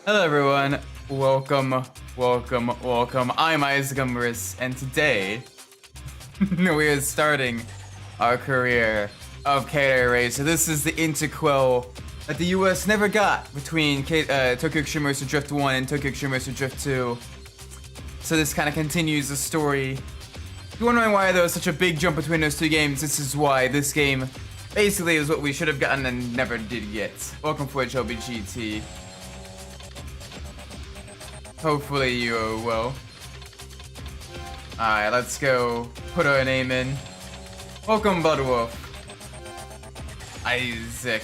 Hello everyone, welcome. I'm Isaac Umbras, and today we are starting our career of Kaido Racer. This is the interquel that the US never got between Tokyo Extreme Drift 1 and Tokyo Extreme Drift 2. So this kind of continues the story. If you're wondering why there was such a big jump between those two games, this is why. This game basically is what we should have gotten and never did get. Welcome for HLBGT. Hopefully you are well. Alright, let's go put our name in. Welcome, Budwolf. Isaac.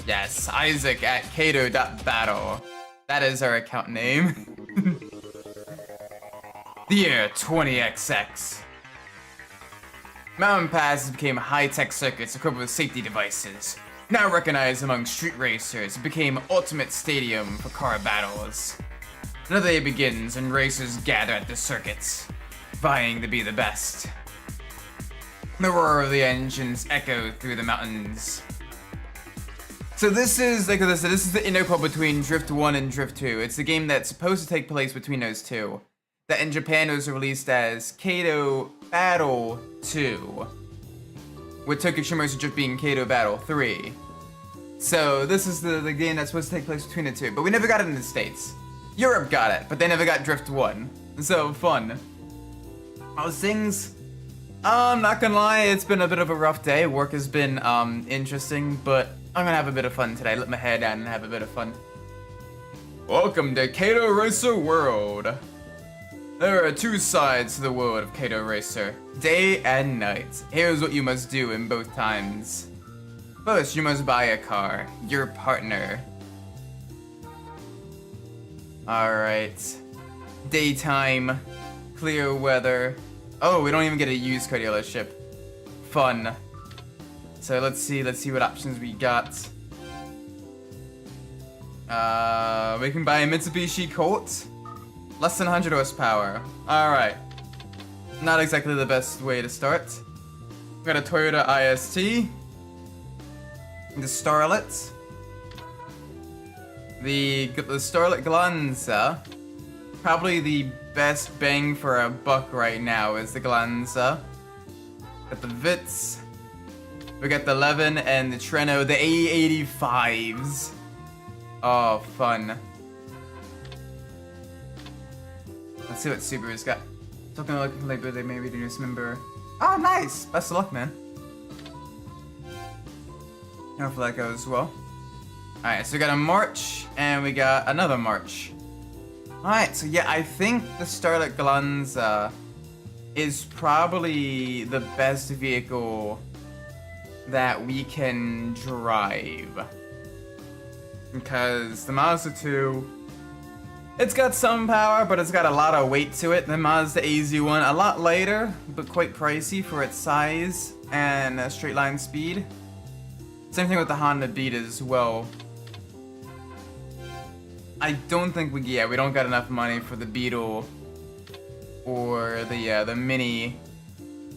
Yes, Isaac at Kaido.battle. That is our account name. The year 20XX. Mountain passes became high-tech circuits equipped with safety devices. Now recognized among street racers, it became ultimate stadium for car battles. Another day begins and racers gather at the circuits, vying to be the best. The roar of the engines echo through the mountains. So this is, like I said, this is the interquel between Drift 1 and Drift 2. It's the game that's supposed to take place between those two. That in Japan was released as Kaido Battle 2. With Tokyo Extreme Drift being Kaido Battle 3. So this is the game that's supposed to take place between the two, but we never got it in the States. Europe got it, but they never got Drift 1. So fun. How's things? I'm not gonna lie, it's been a bit of a rough day. Work has been interesting, but I'm gonna have a bit of fun today. Let my hair down and have a bit of fun. Welcome to Kaido Racer World. There are two sides to the world of Kaido Racer, day and night. Here's what you must do in both times. First, you must buy a car, your partner. Alright. Daytime, clear weather. Oh, we don't even get a used car dealership. Fun. So let's see what options we got. We can buy a Mitsubishi Colt. Less than 100 horsepower. Alright. Not exactly the best way to start. We got a Toyota IST. The Starlet. The Starlet Glanza. Probably the best bang for a buck right now is the Glanza. Got the Vitz. We got the Levin and the Treno, the A85s. Oh, fun. Let's see what Subaru's got. Talking like they maybe the newest member. Oh, nice! Best of luck, man. Hopefully that goes well. Alright, so we got a March, and we got another March. Alright, so yeah, I think the Starlet Glanza is probably the best vehicle that we can drive. Because the Mazda 2, it's got some power, but it's got a lot of weight to it. The Mazda AZ1, a lot lighter, but quite pricey for its size and straight line speed. Same thing with the Honda Beat as well. I don't think we don't got enough money for the Beetle or the Mini.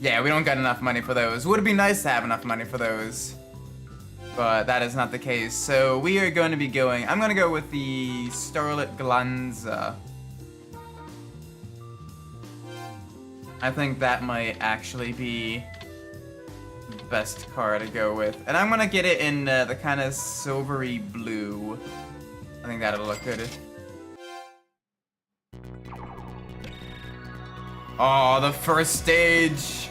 Yeah, we don't got enough money for those. Would be nice to have enough money for those, but that is not the case. So we are going to be going, I'm going to go with the Starlet Glanza. I think that might actually be the best car to go with. And I'm going to get it in the kind of silvery blue. I think that'll look good. Oh, the first stage.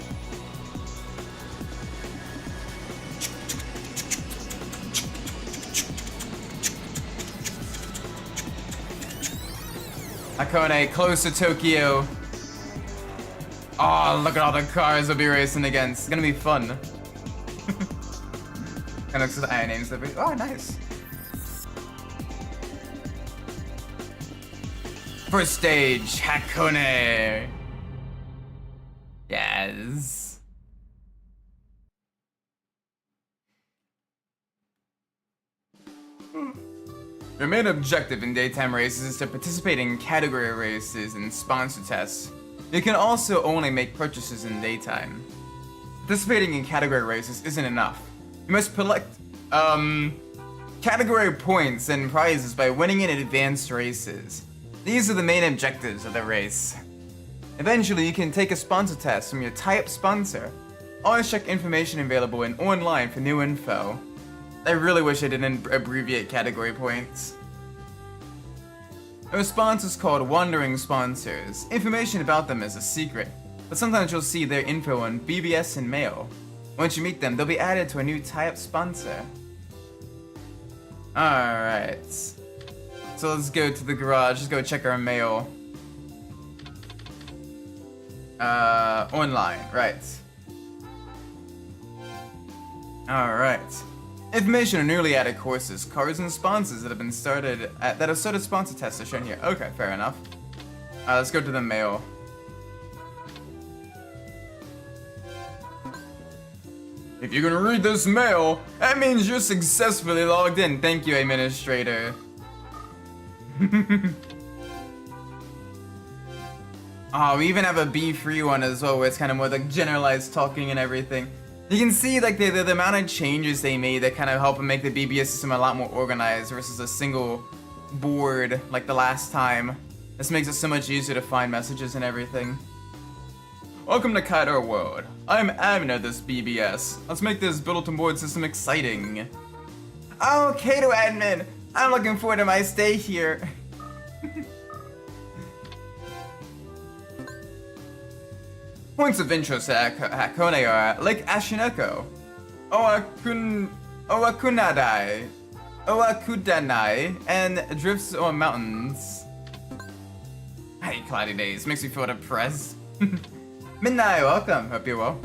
Hakone, close to Tokyo. Oh, look at all the cars we'll be racing against. It's gonna be fun. And looks at the iron names. Oh, nice. First stage, Hakone. Yes. Your main objective in daytime races is to participate in category races and sponsor tests. You can also only make purchases in daytime. Participating in category races isn't enough. You must Category points and prizes by winning in advanced races. These are the main objectives of the race. Eventually, you can take a sponsor test from your tie-up sponsor. Always check information available in online for new info. I really wish I didn't abbreviate category points. Our sponsors called Wandering Sponsors. Information about them is a secret, but sometimes you'll see their info on BBS and mail. Once you meet them, they'll be added to a new tie-up sponsor. Alright. So let's go to the garage, let's go check our mail. Online, right. Alright. Information on newly added courses, cars, and sponsors that have started sponsor tests are shown here. Okay, fair enough. Let's go to the mail. If you're gonna read this mail, that means you're successfully logged in. Thank you, administrator. Oh, we even have a B-free one as well, where it's kind of more like generalized talking and everything. You can see like the amount of changes they made that kind of help make the BBS system a lot more organized versus a single board like the last time. This makes it so much easier to find messages and everything. Welcome to Kaido World. I'm admin of this BBS. Let's make this bulletin board system exciting. Oh, Kaido admin! I'm looking forward to my stay here. Points of interest at Hakone are Lake Ashinoko, Owakunadai, Owakudanai, and drifts on mountains. Hey, cloudy days, makes me feel depressed. Midnight, welcome, hope you're well.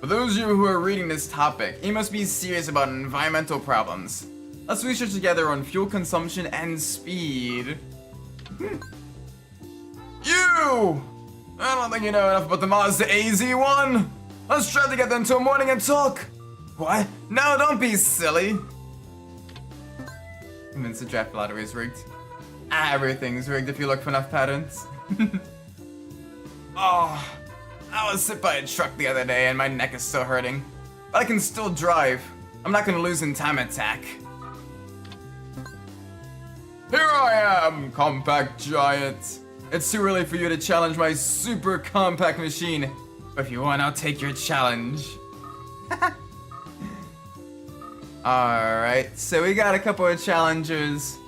For those of you who are reading this topic, you must be serious about environmental problems. Let's research together on fuel consumption and speed. You! I don't think you know enough about the Mazda AZ1. Let's drive together until morning and talk. What? No, don't be silly. Convinced the draft lottery is rigged. Everything's rigged if you look for enough patterns. Oh, I was hit by a truck the other day and my neck is still hurting. But I can still drive. I'm not gonna lose in time attack. Here I am, compact giant. It's too early for you to challenge my super compact machine. But if you want, I'll take your challenge. Alright, so we got a couple of challengers.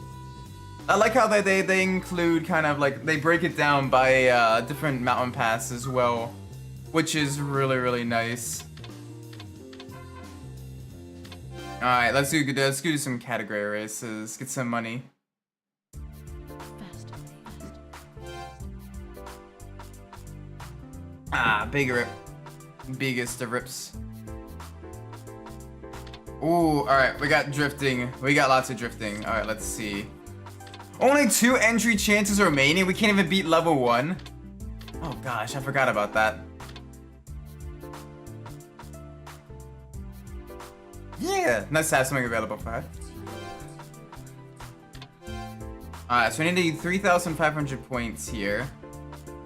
I like how they include kind of like, they break it down by different mountain paths as well. Which is really, really nice. Alright, let's do some category races, get some money. Big rip. Biggest of rips. Ooh, alright, we got drifting. We got lots of drifting. Alright, let's see. Only 2 entry chances remaining? We can't even beat level 1? Oh gosh, I forgot about that. Yeah, nice to have something available for her. Alright, so we need 3,500 points here.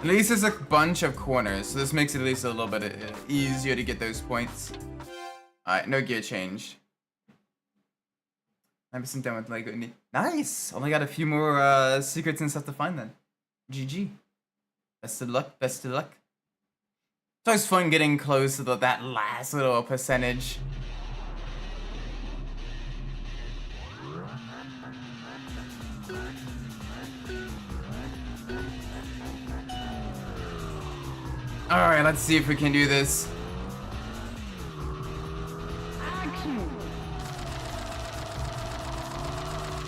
At least there's a bunch of corners, so this makes it at least a little bit easier to get those points. Alright, no gear change. 9% down with Lego. Nice! Only got a few more secrets and stuff to find then. GG. Best of luck, best of luck. It's always fun getting close to that last little percentage. Alright, let's see if we can do this.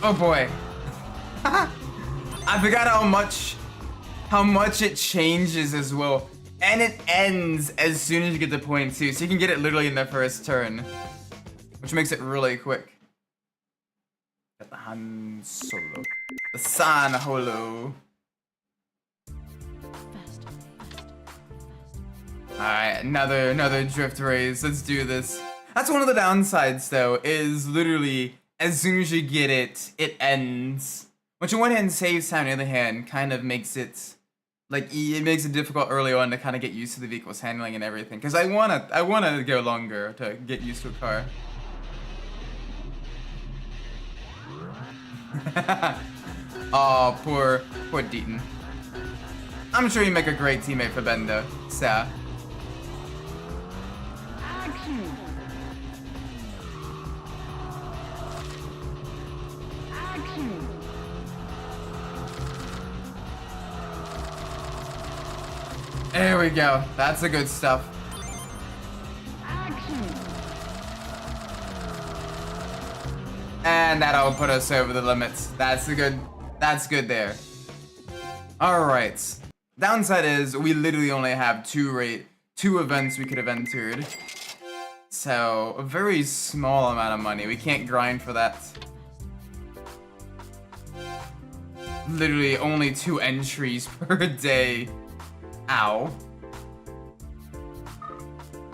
Oh boy. I forgot how much it changes as well. And it ends as soon as you get to point 2, so you can get it literally in the first turn. Which makes it really quick. Got the Han Solo. The San Holo. Alright, another drift race. Let's do this. That's one of the downsides though, is literally as soon as you get it, it ends. Which on one hand saves time, on the other hand kind of makes it like it makes it difficult early on to kind of get used to the vehicle's handling and everything. Because I wanna go longer to get used to a car. Oh, poor Deaton. I'm sure you make a great teammate for Ben though, so. There we go. That's the good stuff. And that'll put us over the limits. That's good there. Alright. Downside is we literally only have two events we could have entered. So, a very small amount of money. We can't grind for that. Literally only 2 entries per day. Ow.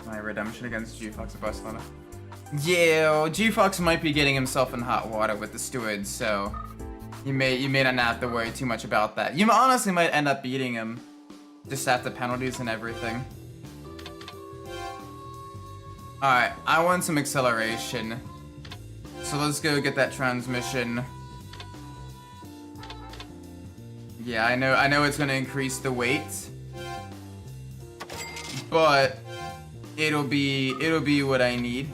My redemption against G-Fox of Barcelona. Yeah, G-Fox might be getting himself in hot water with the stewards, so you may not have to worry too much about that. You honestly might end up beating him just after penalties and everything. Alright, I want some acceleration. So let's go get that transmission. Yeah, I know it's gonna increase the weight. But it'll be what I need.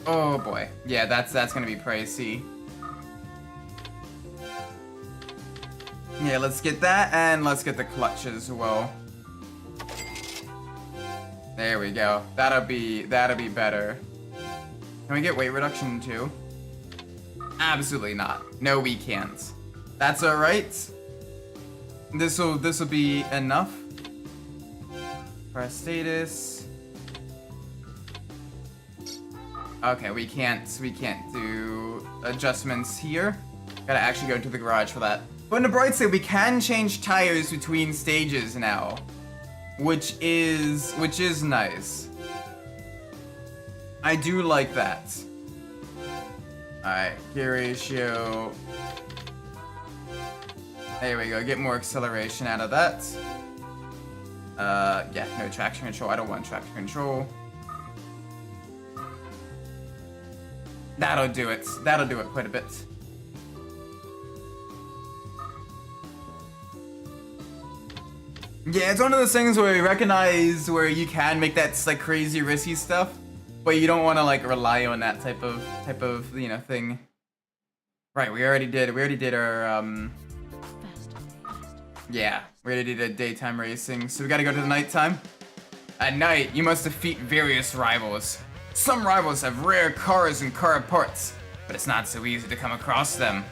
Oh boy. Yeah, that's gonna be pricey. Yeah, let's get that and let's get the clutch as well. There we go. That'll be better. Can we get weight reduction too? Absolutely not. No, we can't. That's alright. This'll be enough. Press status. Okay, we can't do adjustments here. Gotta actually go to the garage for that. But on the bright side, we can change tires between stages now, which is nice. I do like that. Alright, gear ratio. There we go, get more acceleration out of that. Yeah, no traction control. I don't want traction control. That'll do it. That'll do it quite a bit. Yeah, it's one of those things where we recognize where you can make that like crazy risky stuff, but you don't want to like rely on that type of thing. Right, we already did our yeah, we already did daytime racing, so we gotta go to the nighttime. At night, you must defeat various rivals. Some rivals have rare cars and car parts, but it's not so easy to come across them.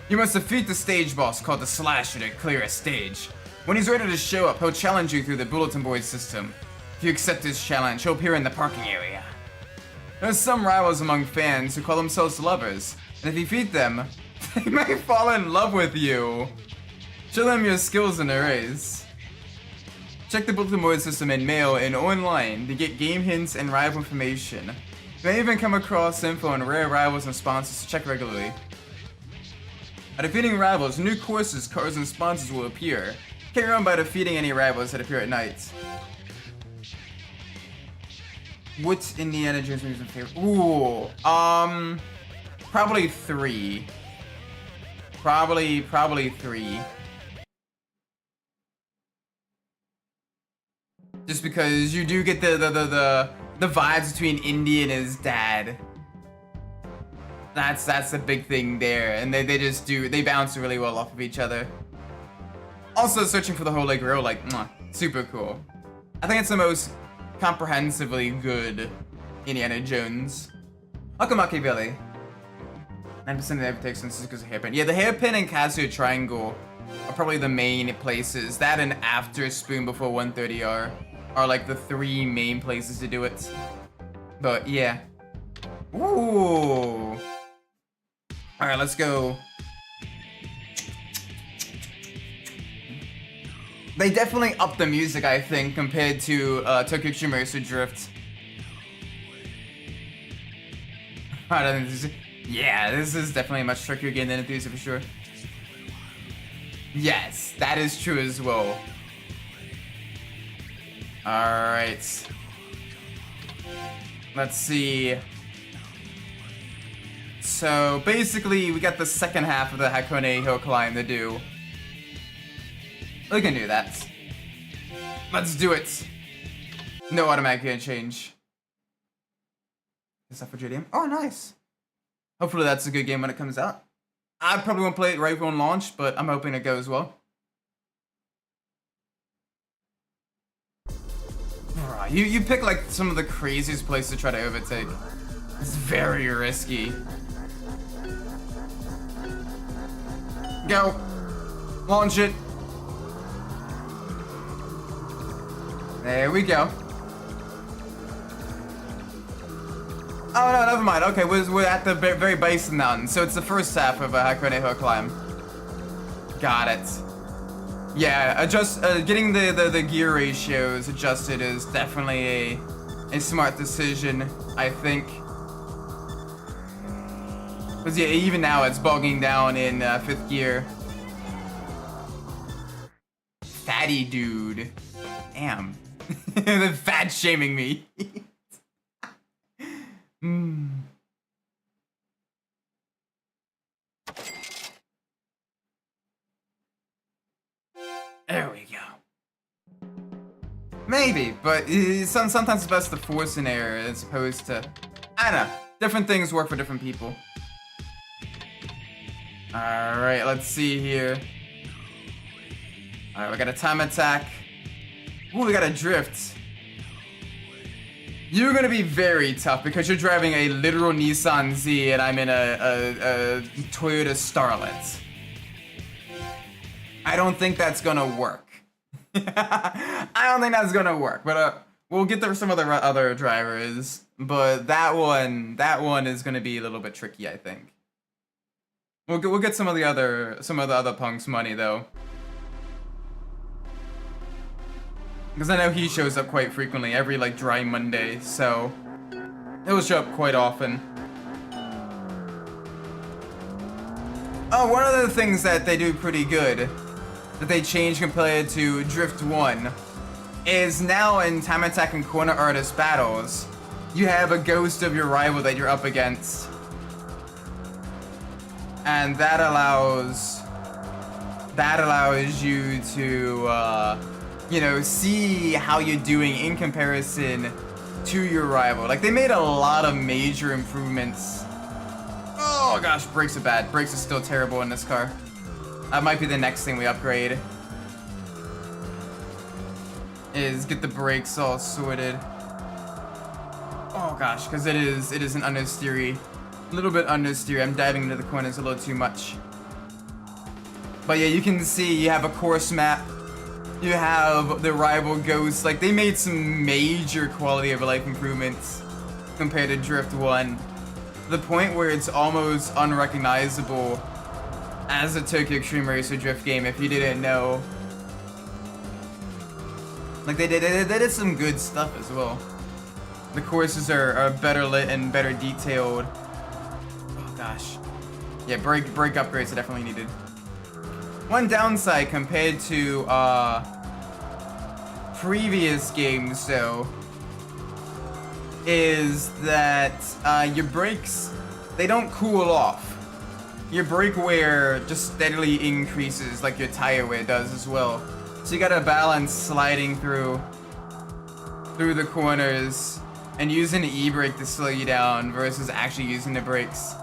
You must defeat the stage boss called the Slasher to clear a stage. When he's ready to show up, he'll challenge you through the bulletin board system. If you accept his challenge, he'll appear in the parking area. There's some rivals among fans who call themselves lovers, and if you defeat them, they may fall in love with you. Show them your skills in a race. Check the bulletin board system in mail and online to get game hints and rival information. You may even come across info on rare rivals and sponsors to check regularly. By defeating rivals, new courses, cars, and sponsors will appear. Carry on by defeating any rivals that appear at night. What's Indiana Jones' music favorite? Ooh, probably 3. Probably 3. Just because you do get the vibes between Indy and his dad. That's the big thing there, and they bounce really well off of each other. Also, searching for the Holy Grail, like, super cool. I think it's the most comprehensively good Indiana Jones. Welcome, Machiavelli. 9% of the takes because of hairpin. Yeah, the hairpin and Casio Triangle are probably the main places. That and after Spoon before 130 are like the 3 main places to do it. But yeah. Ooh. Alright, let's go. They definitely upped the music, I think, compared to Tokyo Shimasu Drift. Yeah, this is definitely a much trickier game than Enthusiast for sure. Yes, that is true as well. Alright. Let's see. so basically we got the second half of the Hakone Hill Climb to do. We can do that. Let's do it. No automatic gear change. Is that for JDM? Oh, nice. Hopefully that's a good game when it comes out. I probably won't play it right on launch, but I'm hoping it goes well. You pick like some of the craziest places to try to overtake. It's very risky. Go. Launch it. There we go. Oh no, never mind. Okay, we're at the very base of the mountain, so it's the first half of a Hakone Hill Climb. Got it. Yeah, getting the gear ratios adjusted is definitely a smart decision, I think. Because yeah, even now it's bogging down in 5th gear. Fatty dude. Damn. They're fat shaming me. There we go. Maybe, but sometimes it's best to force an error as opposed to... I don't know. Different things work for different people. Alright, let's see here. Alright, we got a time attack. Ooh, we got a drift. You're gonna be very tough because you're driving a literal Nissan Z and I'm in a Toyota Starlet. I don't think that's gonna work. I don't think that's gonna work, but we'll get there for some other drivers. But that one is gonna be a little bit tricky, I think. We'll get some of the other punks money though. Because I know he shows up quite frequently, every like dry Monday, so he'll show up quite often. Oh, one of the things that they do pretty good, that they changed compared to Drift 1, is now in Time Attack and Corner Artist battles, you have a ghost of your rival that you're up against. And that allows you to, you know, see how you're doing in comparison to your rival. Like, they made a lot of major improvements. Oh gosh, brakes are bad. Brakes are still terrible in this car. That might be the next thing we upgrade. Is get the brakes all sorted. Oh gosh, because it is an understeery. A little bit understeery. I'm diving into the corners a little too much. But yeah, you can see you have a course map. You have the rival ghosts. Like, they made some major quality of life improvements compared to Drift 1. To the point where it's almost unrecognizable as a Tokyo Extreme Racer Drift game if you didn't know. Like, they did some good stuff as well. The courses are better lit and better detailed. Oh gosh. Yeah, brake upgrades are definitely needed. One downside compared to previous games, though, is that your brakes, they don't cool off. Your brake wear just steadily increases like your tire wear does as well. So you gotta balance sliding through the corners and using the e-brake to slow you down versus actually using the brakes.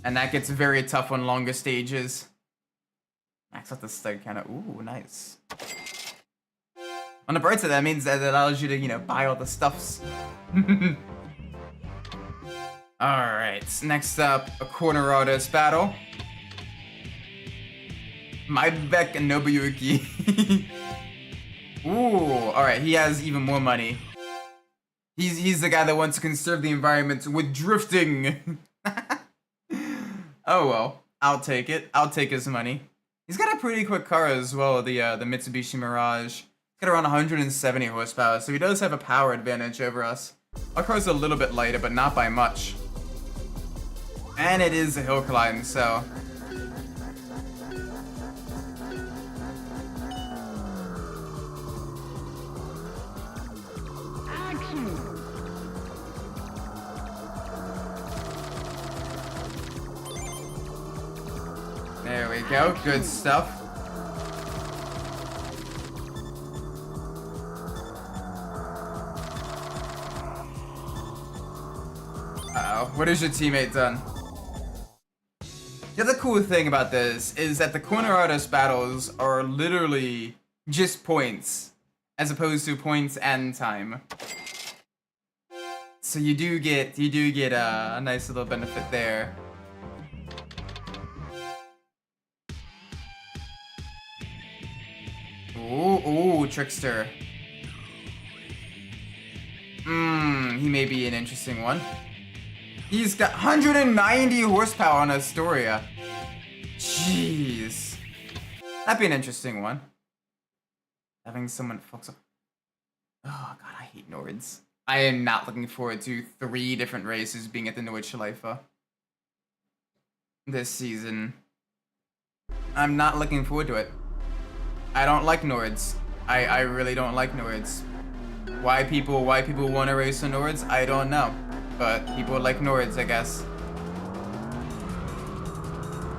And that gets very tough on longer stages. Max out the stud kind of, ooh, nice. On the bright side, that means that it allows you to, you know, buy all the stuffs. Alright, next up, a corner artist battle. Maibek Nobuyuki. Ooh, alright, he has even more money. He's the guy that wants to conserve the environment with drifting. Oh well, I'll take it. I'll take his money. He's got a pretty quick car as well, the Mitsubishi Mirage. He's got around 170 horsepower, so he does have a power advantage over us. Our car's a little bit lighter, but not by much. And it is a hill climb, so... go. Good stuff. Uh-oh. What has your teammate done? The other cool thing about this is that the corner artist battles are literally just points, as opposed to points and time. So you do get a nice little benefit there. Ooh, trickster. He may be an interesting one. He's got 190 horsepower on Astoria. Jeez. That'd be an interesting one. Having someone focus up. Oh god, I hate Nords. I am not looking forward to 3 different races being at the Nordschleife this season. I'm not looking forward to it. I don't like Nords. I really don't like Nords. Why people want to race the Nords, I don't know. But people like Nords, I guess.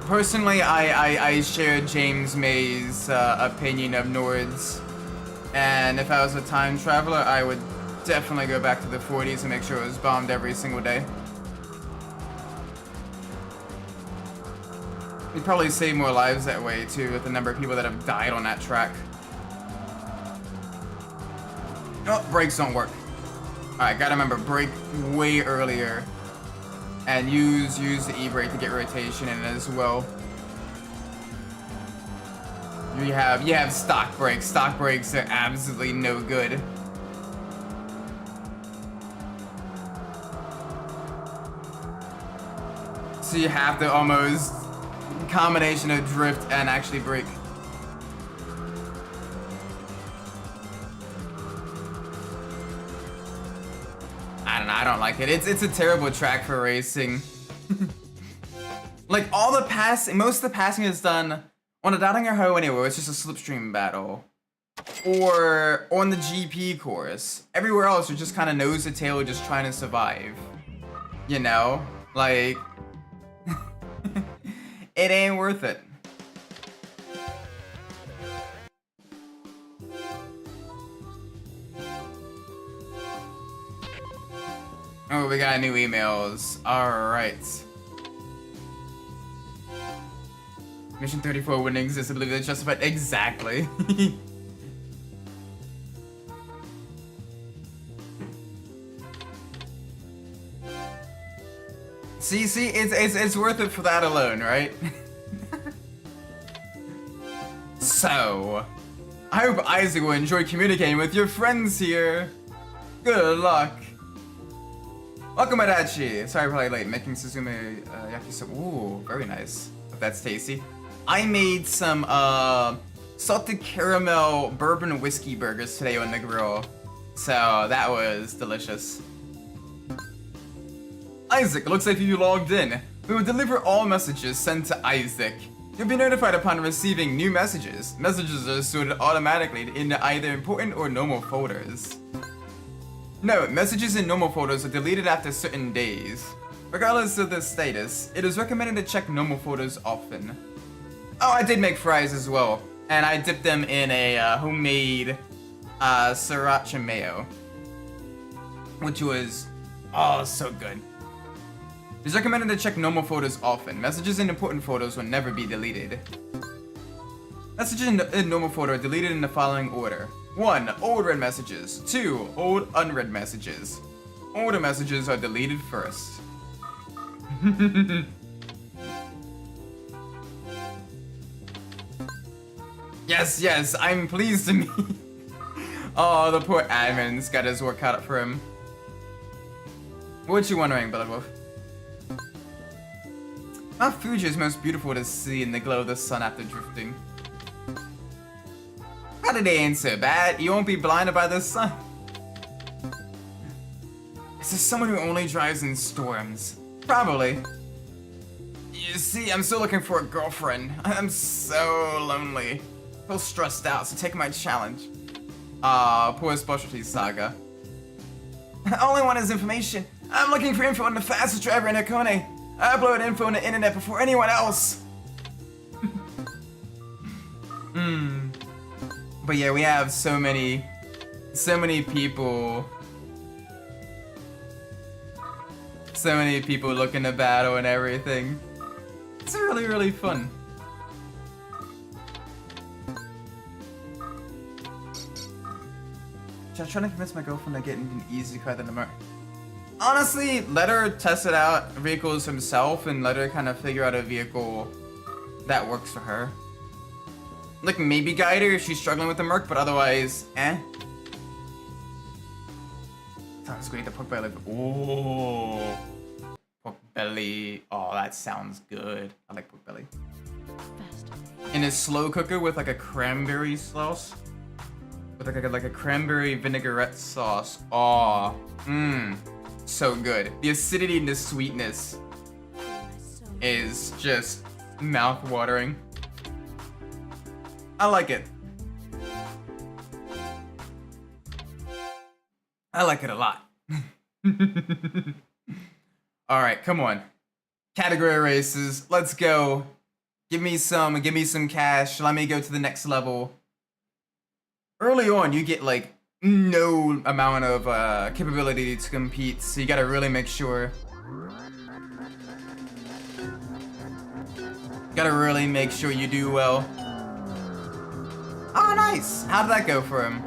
Personally, I share James May's opinion of Nords. And if I was a time traveler, I would definitely go back to the 40s and make sure it was bombed every single day. You'd probably save more lives that way, too, with the number of people that have died on that track. Oh, brakes don't work. Alright, gotta remember, brake way earlier. And use the E-brake to get rotation in as well. You have stock brakes. Stock brakes are absolutely no good. So you have to almost combination of drift and actually brake. I don't know, I don't like it. It's a terrible track for racing. Like most of the passing is done on a Dottinger Highway where it's just a slipstream battle. Or on the GP course. Everywhere else you're just kind of nose to tail just trying to survive. You know? Like... it ain't worth it. Oh, we got new emails. Alright. Mission 34 winnings is believe that's justified. Exactly. See, it's worth it for that alone, right? So, I hope Isaac will enjoy communicating with your friends here. Good luck. Welcome, Adachi. Sorry, probably late. Making Suzume yakisoba. Ooh, very nice. If that's tasty. I made some salted caramel bourbon whiskey burgers today on the grill, so that was delicious. Isaac, looks like you logged in. We will deliver all messages sent to Isaac. You'll be notified upon receiving new messages. Messages are sorted automatically into either important or normal folders. Note, messages in normal folders are deleted after certain days. Regardless of the status, it is recommended to check normal folders often. Oh, I did make fries as well, and I dipped them in a homemade sriracha mayo, which was, oh, so good. It's recommended to check normal folders often. Messages in important folders will never be deleted. Messages in normal folder are deleted in the following order. 1. Old read messages. 2. Old unread messages. Older messages are deleted first. Yes, I'm pleased to meet. Oh, the poor admin's got his work cut out for him. What you wondering, Bloodwolf? Mount Fuji is most beautiful to see in the glow of the sun after drifting. But it ain't so bad. You won't be blinded by the sun. Is there someone who only drives in storms? Probably. You see, I'm still looking for a girlfriend. I'm so lonely. Feel stressed out, so take my challenge. Poor specialty saga. All I want is information. I'm looking for info on the fastest driver in Hakone. I upload info on the internet before anyone else. But yeah, we have so many people. So many people looking to battle and everything. It's really, really fun. I'm trying to convince my girlfriend to get an easy car than a Merc. Honestly, let her test it out, vehicles himself, and let her kind of figure out a vehicle that works for her. Like, maybe guide her if she's struggling with the Merc, but otherwise, eh. Sounds great, the pork belly. Ooh. Pork belly. Oh, that sounds good. I like pork belly. In a slow cooker with like a cranberry sauce. With like a cranberry vinaigrette sauce. Oh, so good. The acidity and the sweetness is just mouth-watering. I like it. I like it a lot. Alright, come on. Category races, let's go. Give me some cash. Let me go to the next level. Early on, you get like no amount of capability to compete, so you gotta really make sure. Gotta really make sure you do well. Oh, nice! How did that go for him?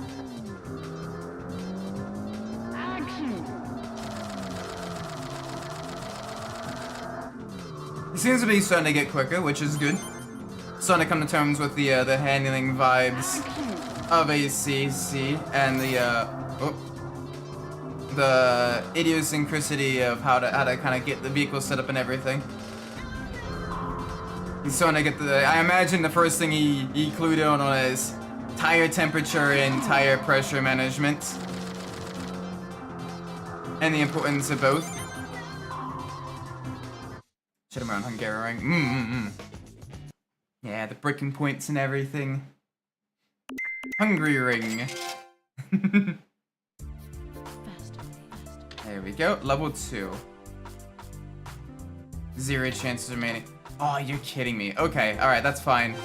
He seems to be starting to get quicker, which is good. Starting to come to terms with the handling vibes of ACC and the idiosyncrasy of how to kind of get the vehicle set up and everything. He's starting to get I imagine the first thing he clued in on is tire temperature and tire pressure management, and the importance of both. Shit him around Hungarian. Yeah, the breaking points and everything. Hungry ring. There we go. Level 2. 0 chances remaining. Oh, you're kidding me. Okay, alright, that's fine.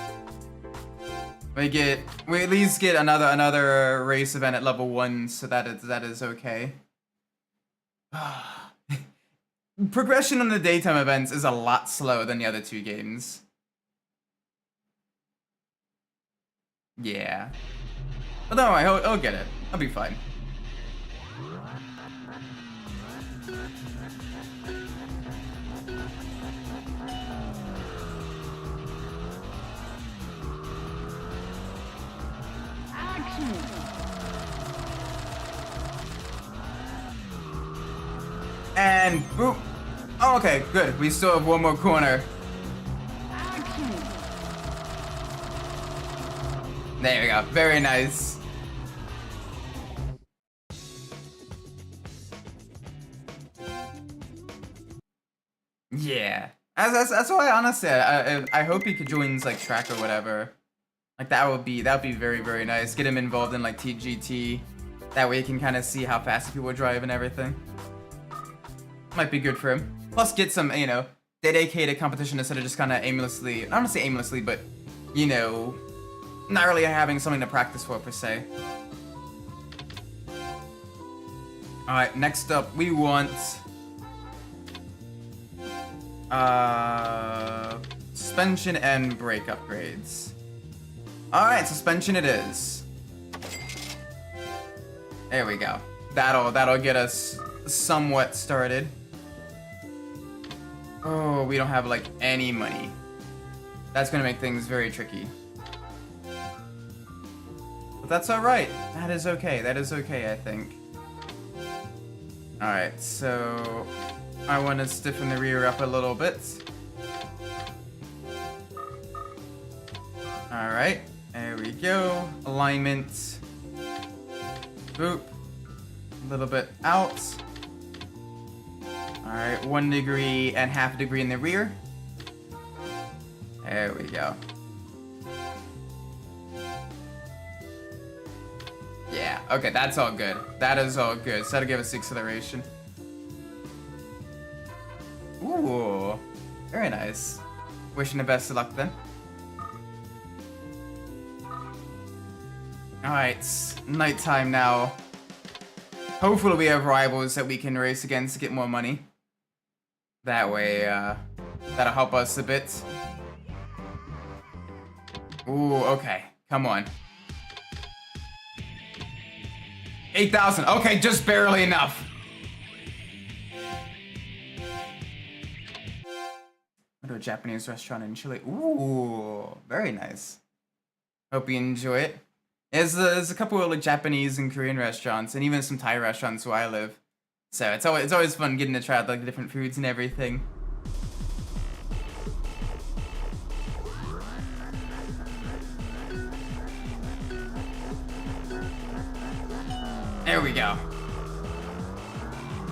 We at least get another race event at level 1, so that is okay. Progression on the daytime events is a lot slower than the other 2 games. Yeah. But don't worry, he'll get it. I'll be fine. And boop. Oh, okay, good. We still have one more corner. There we go. Very nice. Yeah. That's why honestly I hope he could join like track or whatever. Like that would be very, very nice. Get him involved in like TGT. That way he can kind of see how fast people drive and everything. Might be good for him. Plus get some, you know, dedicated competition instead of just kind of aimlessly, not to say aimlessly, but, you know, not really having something to practice for per se. Alright, next up we want suspension and brake upgrades. Alright, suspension it is. There we go. That'll get us somewhat started. Oh, we don't have like any money. That's gonna make things very tricky. But that's alright. That is okay. That is okay, I think. Alright, so I want to stiffen the rear up a little bit. Alright, there we go. Alignment. Boop. A little bit out. Alright, 1 degree and half a degree in the rear. There we go. Yeah, okay, that's all good. That is all good. So that'll give us acceleration. Ooh, very nice. Wishing the best of luck then. Alright, it's nighttime now. Hopefully we have rivals that we can race against to get more money. That way, that'll help us a bit. Ooh, okay. Come on. 8,000. Okay, just barely enough. Go to a Japanese restaurant in Chile. Ooh, very nice. Hope you enjoy it. There's a couple of like Japanese and Korean restaurants, and even some Thai restaurants where I live. So it's always fun getting to try out like the different foods and everything. There we go.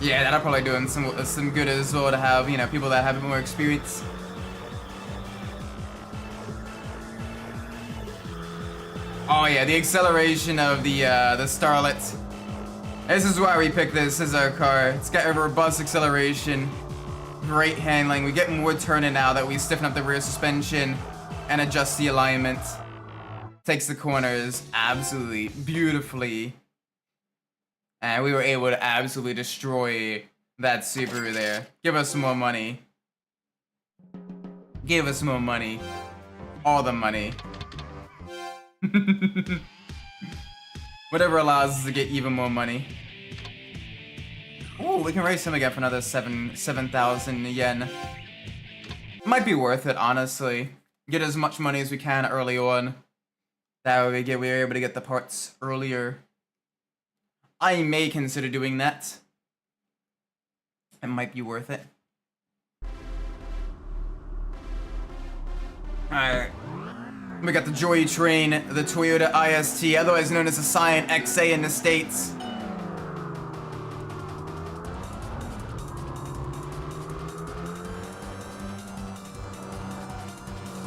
Yeah, that'll probably do him some good as well to have, you know, people that have more experience. Oh yeah, the acceleration of the Starlet. This is why we picked this as our car. It's got a robust acceleration, great handling. We get more turning now that we stiffen up the rear suspension and adjust the alignment. Takes the corners absolutely beautifully. And we were able to absolutely destroy that Subaru there. Give us some more money. Give us more money. All the money. Whatever allows us to get even more money. Ooh, we can race him again for another 7,000 yen. Might be worth it, honestly. Get as much money as we can early on. That way we were able to get the parts earlier. I may consider doing that. It might be worth it. Alright. We got the Joy Train, the Toyota IST, otherwise known as the Scion XA in the States.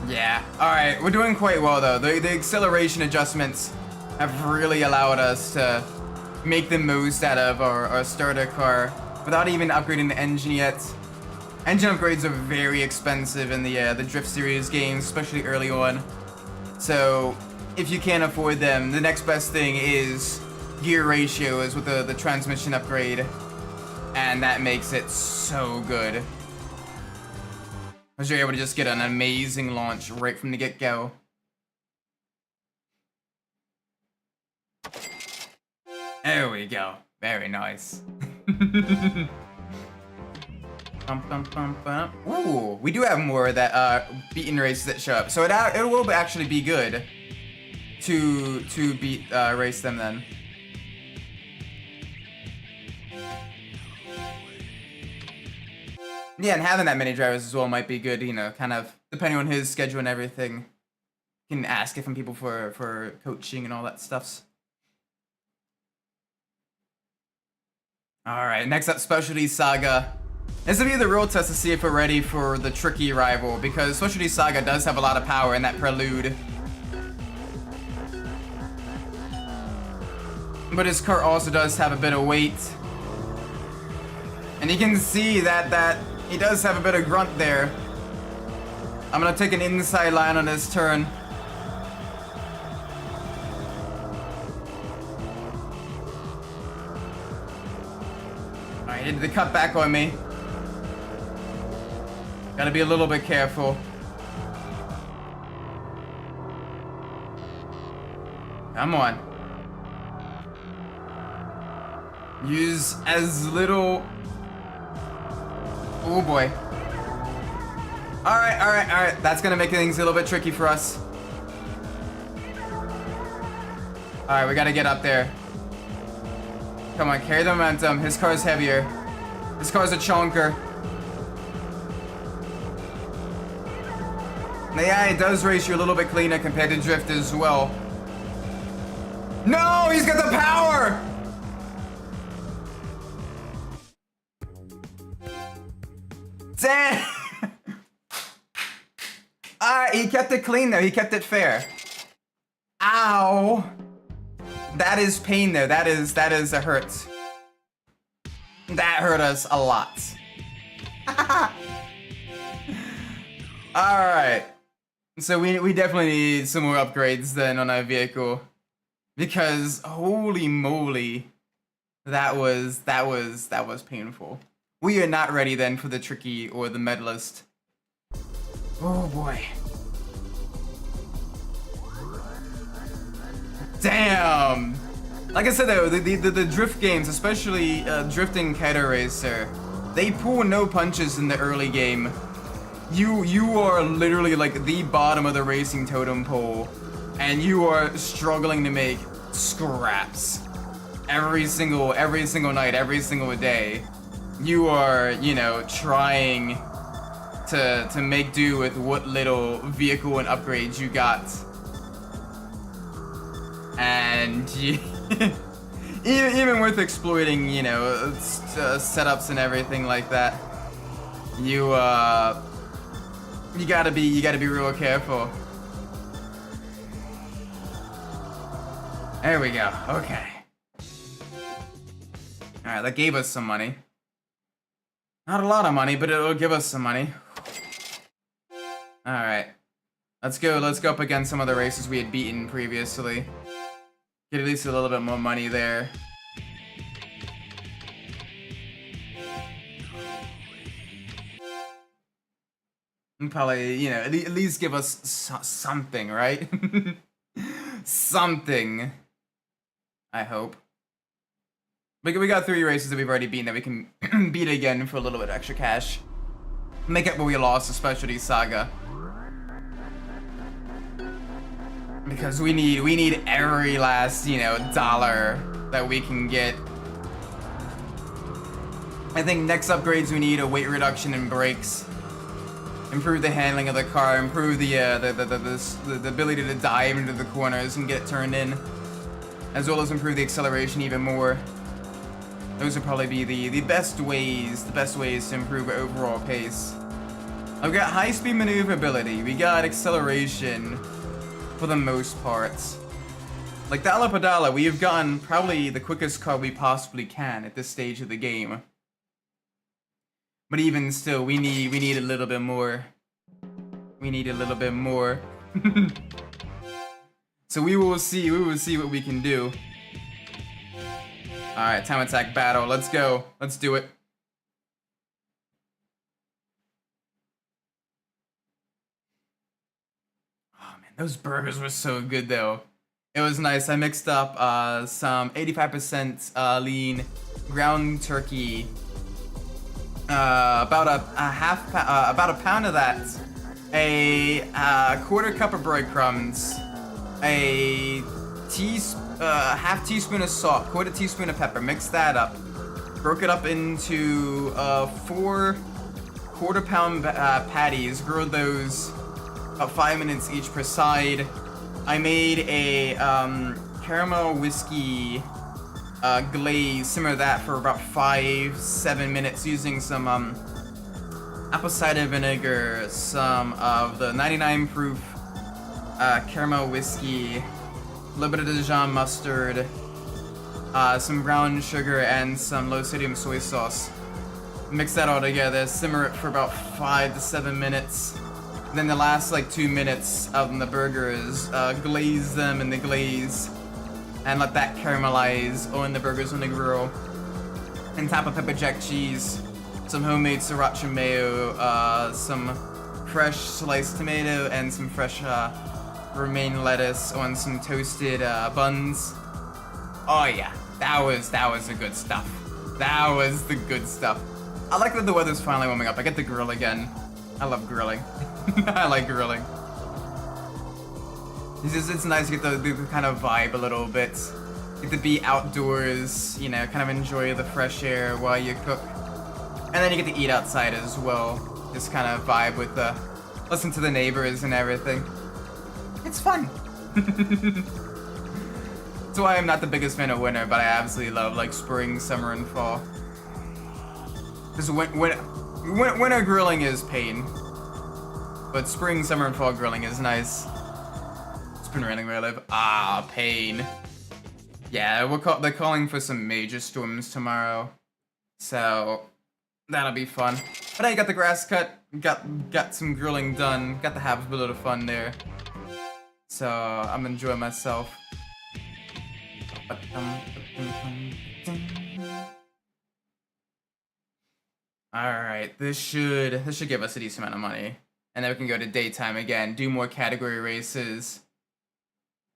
Yeah, alright, we're doing quite well though. The acceleration adjustments have really allowed us to make the most out of our starter car without even upgrading the engine yet. Engine upgrades are very expensive in the Drift Series games, especially early on. So if you can't afford them, the next best thing is gear ratios with the transmission upgrade, and that makes it so good. Because you're able to just get an amazing launch right from the get-go. There we go. Very nice. Ooh, we do have more of that beaten races that show up, so it will actually be good to beat race them then. Yeah, and having that many drivers as well might be good, you know, kind of depending on his schedule and everything. You can ask different people for coaching and all that stuff. Alright, next up, Specialty Saga. This will be the real test to see if we're ready for the tricky rival, because Specialty Saga does have a lot of power in that Prelude. But his car also does have a bit of weight. And you can see that he does have a bit of grunt there. I'm gonna take an inside line on this turn. Alright, he did the cut back on me. Gotta be a little bit careful. Come on. Use as little... Oh boy. Alright. That's gonna make things a little bit tricky for us. Alright, we gotta get up there. Come on, carry the momentum. His car's heavier. His car's a chonker. Yeah, it does race you a little bit cleaner compared to Drift as well. No, he's got the power! Damn! Alright, he kept it clean though, he kept it fair. Ow! That is pain though, that is a hurt. That hurt us a lot. Alright. So we definitely need some more upgrades then on our vehicle. Because holy moly, that was painful. We are not ready then for the tricky or the medalist. Oh boy. Damn! Like I said though, the drift games, especially drifting Kaido Racer, they pull no punches in the early game. You are literally like the bottom of the racing totem pole, and you are struggling to make scraps every single night, every single day. You are, you know, trying to make do with what little vehicle and upgrades you got. And even with exploiting, you know, setups and everything like that, you gotta be real careful. There we go. Okay. All right, that gave us some money. Not a lot of money, but it'll give us some money. All right. Let's go up against some of the races we had beaten previously. Get at least a little bit more money there. And probably, you know, at least give us something, right? Something. I hope. We got 3 races that we've already beaten that we can beat again for a little bit extra cash. Make up what we lost, especially Saga. Because we need every last, you know, dollar that we can get. I think next upgrades we need a weight reduction in brakes. Improve the handling of the car, improve the ability to dive into the corners and get it turned in. As well as improve the acceleration even more. Those would probably be the best ways to improve overall pace. I've got high-speed maneuverability, we got acceleration for the most part. Like Dala Padala, we have gotten probably the quickest car we possibly can at this stage of the game. But even still, we need a little bit more. We need a little bit more. So we will see what we can do. Alright, time attack battle. Let's go. Let's do it. Oh man, those burgers were so good though. It was nice. I mixed up some 85% lean ground turkey. About a pound of that. A quarter cup of breadcrumbs. A half teaspoon of salt, quarter teaspoon of pepper. Mixed that up. Broke it up into 4 quarter-pound patties. Grilled those about 5 minutes each per side. I made a caramel whiskey glaze. Simmer that for about 5-7 minutes using some apple cider vinegar, some of the 99 proof caramel whiskey, a little bit of Dijon mustard, some brown sugar, and some low sodium soy sauce. Mix that all together, simmer it for about 5 to 7 minutes. And then the last like 2 minutes of the burgers, glaze them in the glaze and let that caramelize on the burgers on the grill. And top of pepper jack cheese, some homemade sriracha mayo, some fresh sliced tomato, and some fresh romaine lettuce on some toasted buns. Oh yeah, that was the good stuff. That was the good stuff. I like that the weather's finally warming up. I get to grill again. I love grilling. I like grilling. It's nice to get the kind of vibe a little bit. Get to be outdoors, you know, kind of enjoy the fresh air while you cook. And then you get to eat outside as well. Just kind of vibe with listen to the neighbors and everything. It's fun. That's why I'm not the biggest fan of winter, but I absolutely love like spring, summer, and fall. Because winter grilling is pain. But spring, summer, and fall grilling is nice. It's been raining where I live. Ah, pain. Yeah, they're calling for some major storms tomorrow. So that'll be fun. But I got the grass cut, got some grilling done, got to have a little fun there. So I'm enjoying myself. Alright, this should give us a decent amount of money. And then we can go to daytime again, do more category races.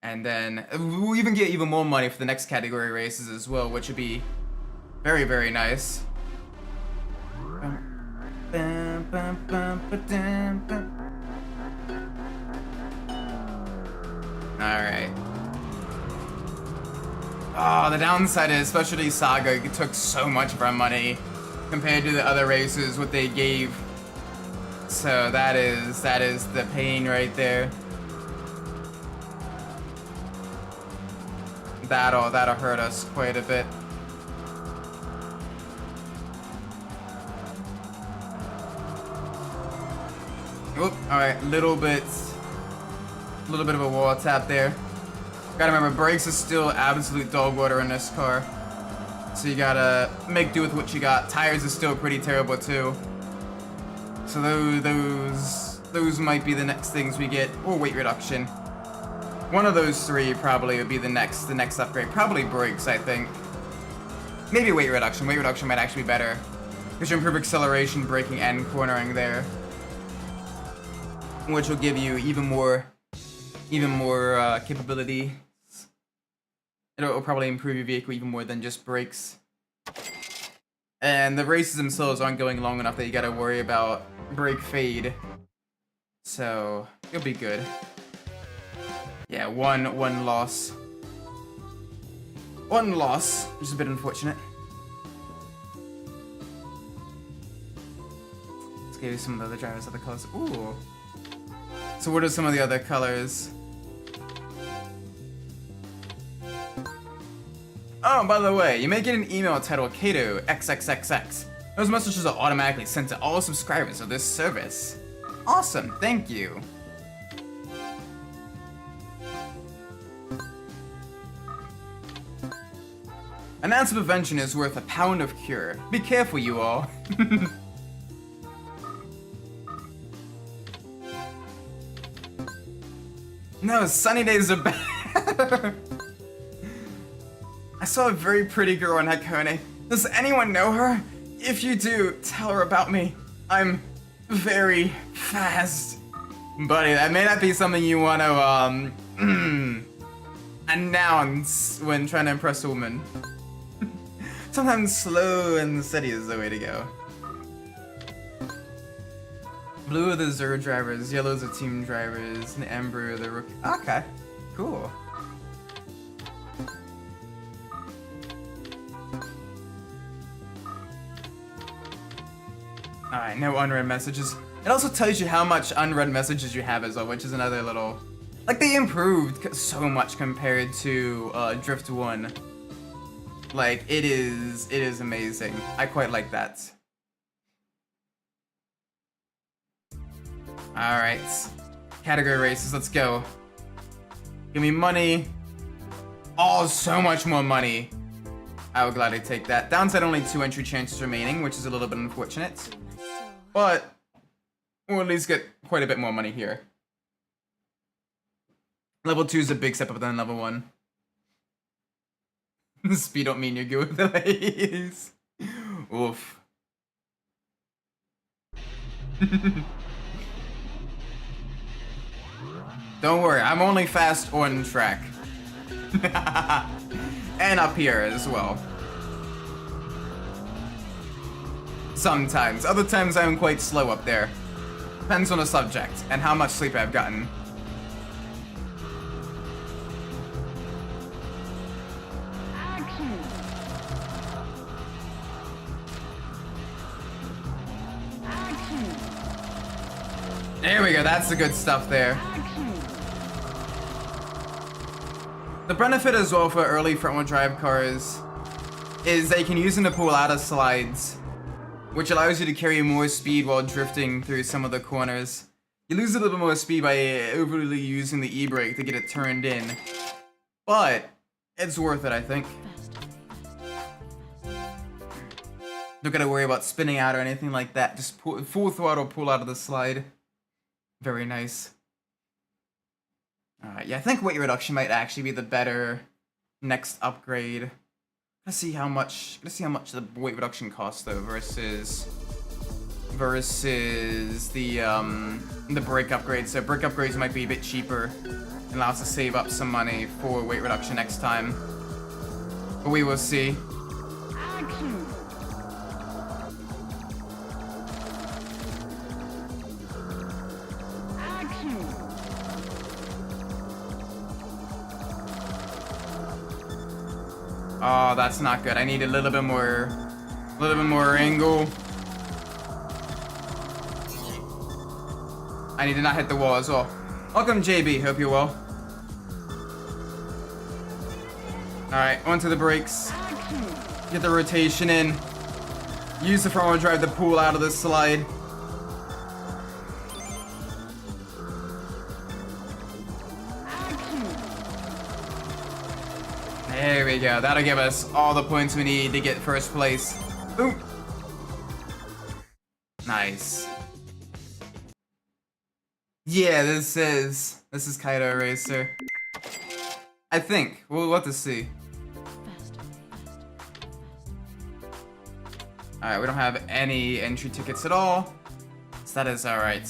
And then we'll even get even more money for the next category races as well, which would be very, very nice. Alright. Oh, the downside is, especially Saga, it took so much of our money compared to the other races, what they gave. So that is the pain right there. That'll hurt us quite a bit. Oop, alright, little bit of a wall tap there. Gotta remember, brakes is still absolute dog water in this car. So you gotta make do with what you got. Tires is still pretty terrible too. So those might be the next things we get, or weight reduction. One of those three probably would be the next upgrade. Probably brakes, I think. Maybe weight reduction. Weight reduction might actually be better, because you improve acceleration, braking, and cornering there, which will give you even more capability. It'll probably improve your vehicle even more than just brakes. And the races themselves aren't going long enough that you gotta worry about brake fade. So you'll be good. Yeah, one loss. One loss, which is a bit unfortunate. Let's give you some of the other drivers' other colors. Ooh. So what are some of the other colors? Oh, by the way, you may get an email titled Kaido XXXX. Those messages are automatically sent to all subscribers of this service. Awesome, thank you. An ounce of prevention is worth a pound of cure. Be careful, you all. No, sunny days are bad. I saw a very pretty girl in Hakone. Does anyone know her? If you do, tell her about me. I'm very fast. Buddy, that may not be something you want to, announce when trying to impress a woman. Sometimes slow and steady is the way to go. Blue are the Zero drivers, yellow are the team drivers, and amber are the rookie. Okay, cool. Alright, no unread messages. It also tells you how much unread messages you have as well, which is another little... Like, they improved so much compared to Drift 1. Like, it is amazing. I quite like that. Alright. Category races, let's go. Give me money. Oh, so much more money. I would gladly take that. Downside, only 2 entry chances remaining, which is a little bit unfortunate. But we'll at least get quite a bit more money here. Level 2 is a big step up than level 1. Speed don't mean you're good with the ladies. Oof. Don't worry, I'm only fast on track. And up here as well. Sometimes. Other times I'm quite slow up there. Depends on the subject and how much sleep I've gotten. Action. Action. There we go, that's the good stuff there. Action. The benefit as well for early front-wheel drive cars is that you can use them to pull out of slides, which allows you to carry more speed while drifting through some of the corners. You lose a little bit more speed by overly using the e-brake to get it turned in, but it's worth it, I think. Don't gotta worry about spinning out or anything like that. Just full throttle pull out of the slide. Very nice. Alright, yeah, I think weight reduction might actually be the better Next upgrade. Let's see how much the weight reduction costs though versus the brake upgrades. So brake upgrades might be a bit cheaper and allow us to save up some money for weight reduction next time. But we will see. Action. Action. Oh, that's not good. I need a little bit more angle. I need to not hit the wall as well. Welcome, JB. Hope you're well. Alright, onto the brakes. Action. Get the rotation in. Use the front wheel drive to pull out of the slide. Action. There we go. That'll give us all the points we need to get first place. Ooh. Nice. Yeah, this is Kaido Racer. I think. We'll have to see. Alright, we don't have any entry tickets at all. So that is alright.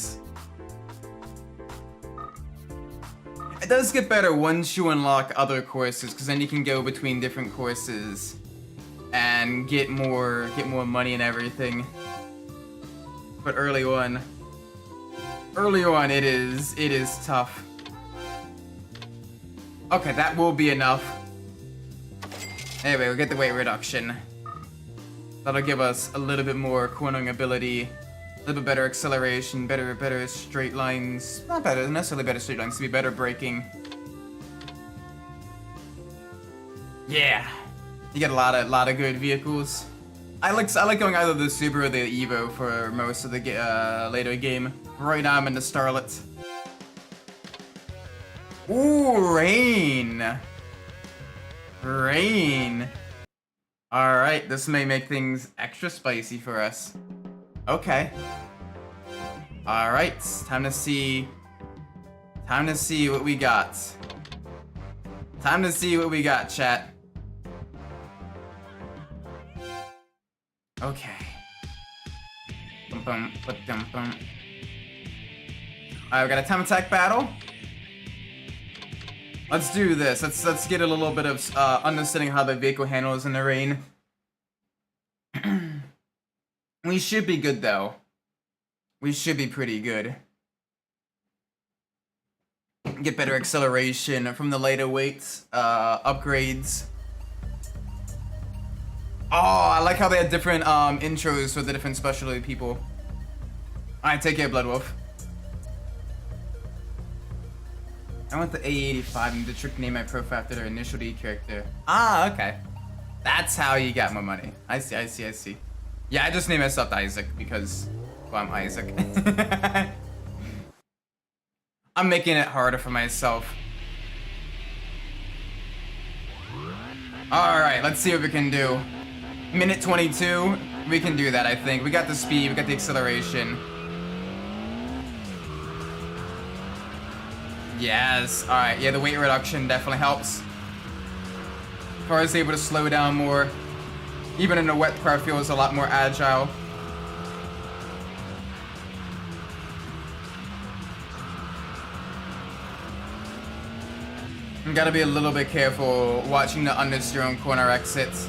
It does get better once you unlock other courses, because then you can go between different courses and get more money and everything. But early on it is tough. Okay, that will be enough. Anyway, we'll get the weight reduction. That'll give us a little bit more cornering ability, a little bit better acceleration, better straight lines. Not necessarily better straight lines, to be better braking. Yeah, you get a lot of good vehicles. I like going either the Subaru or the Evo for most of the later game. Right now I'm in the Starlet. Ooh, rain. Rain. Alright, this may make things extra spicy for us. Okay. Alright, time to see what we got. Time to see what we got, chat. Okay. Alright, we got a time attack battle. Let's do this. Let's get a little bit of understanding how the vehicle handles in the rain. We should be good though. We should be pretty good. Get better acceleration from the later weights upgrades. Oh, I like how they had different intros for the different specialty people. Alright, take care, Bloodwolf. I want the A85 and the trick name my profile after their initial D character. Ah, okay. That's how you got my money. I see. Yeah, I just named myself Isaac because, well, I'm Isaac. I'm making it harder for myself. Alright, let's see what we can do. Minute 22, we can do that, I think. We got the speed, we got the acceleration. Yes, alright, yeah, the weight reduction definitely helps. Car is able to slow down more. Even in a wet car, feels a lot more agile. You gotta be a little bit careful watching the understeer on corner exits.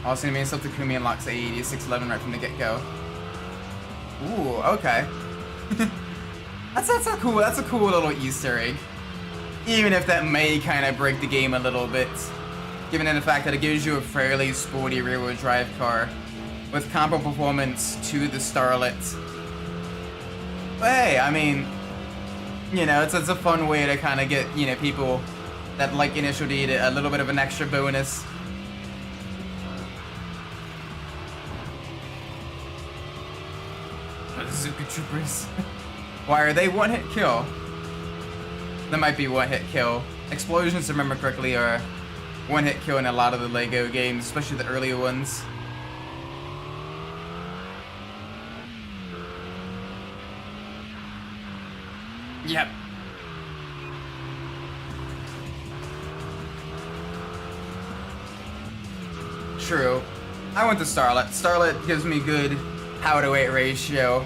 Also, it means Takumi unlocks A80 611 right from the get-go. Ooh, okay. That's a cool little Easter egg. Even if that may kind of break the game a little bit, given the fact that it gives you a fairly sporty rear-wheel drive car with comparable performance to the Starlet. But hey, I mean, you know, it's a fun way to kind of get, you know, people that like Initial D a little bit of an extra bonus. Bazooka Troopers. Why are they one-hit kill? That might be one-hit kill. Explosions, if I remember correctly, are one-hit kill in a lot of the LEGO games, especially the earlier ones. Yep. True. I went to Starlet. Starlet gives me good power to weight ratio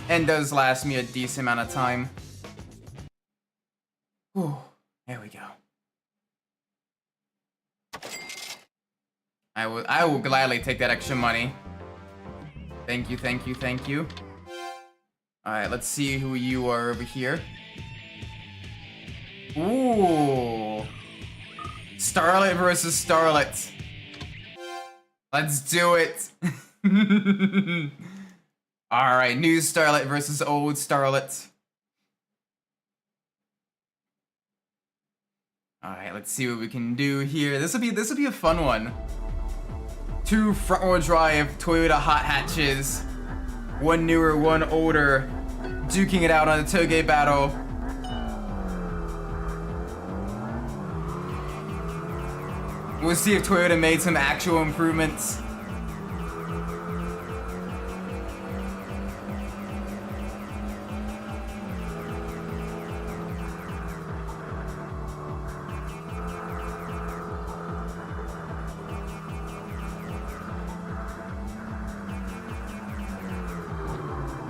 and does last me a decent amount of time. Whew. There we go. I will gladly take that extra money. Thank you, thank you, thank you. Alright, let's see who you are over here. Ooh. Starlet versus Starlet. Let's do it. Alright, new Starlet versus old Starlet. Alright, let's see what we can do here. This'll be a fun one. 2 front-wheel drive Toyota hot hatches. One newer, one older. Duking it out on a touge battle. We'll see if Toyota made some actual improvements.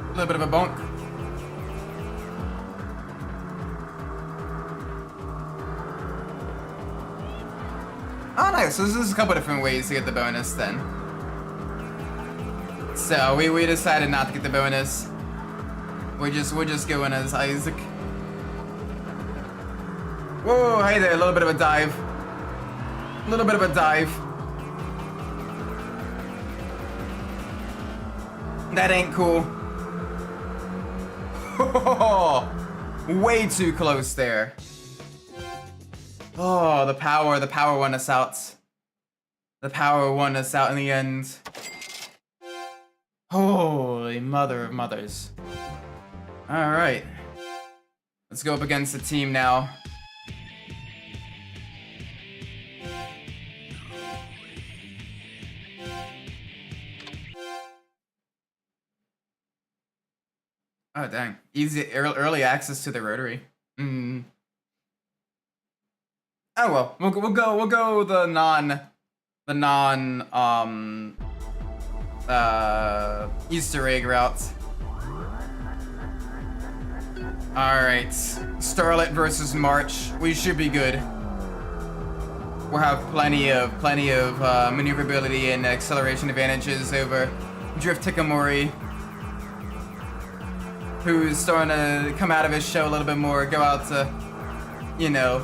A little bit of a bonk. Oh, nice. So there's a couple different ways to get the bonus then. So we decided not to get the bonus. We're just going as Isaac. Whoa, hey there, a little bit of a dive. A little bit of a dive. That ain't cool. Way too close there. Oh, the power won us out. The power won us out in the end. Holy mother of mothers. Alright. Let's go up against the team now. Oh dang! Easy early access to the rotary. Oh well, we'll go the non Easter egg route. All right, Starlet versus March. We should be good. We'll have plenty of maneuverability and acceleration advantages over Drift Hikamori, who's starting to come out of his shell a little bit more, go out to, you know,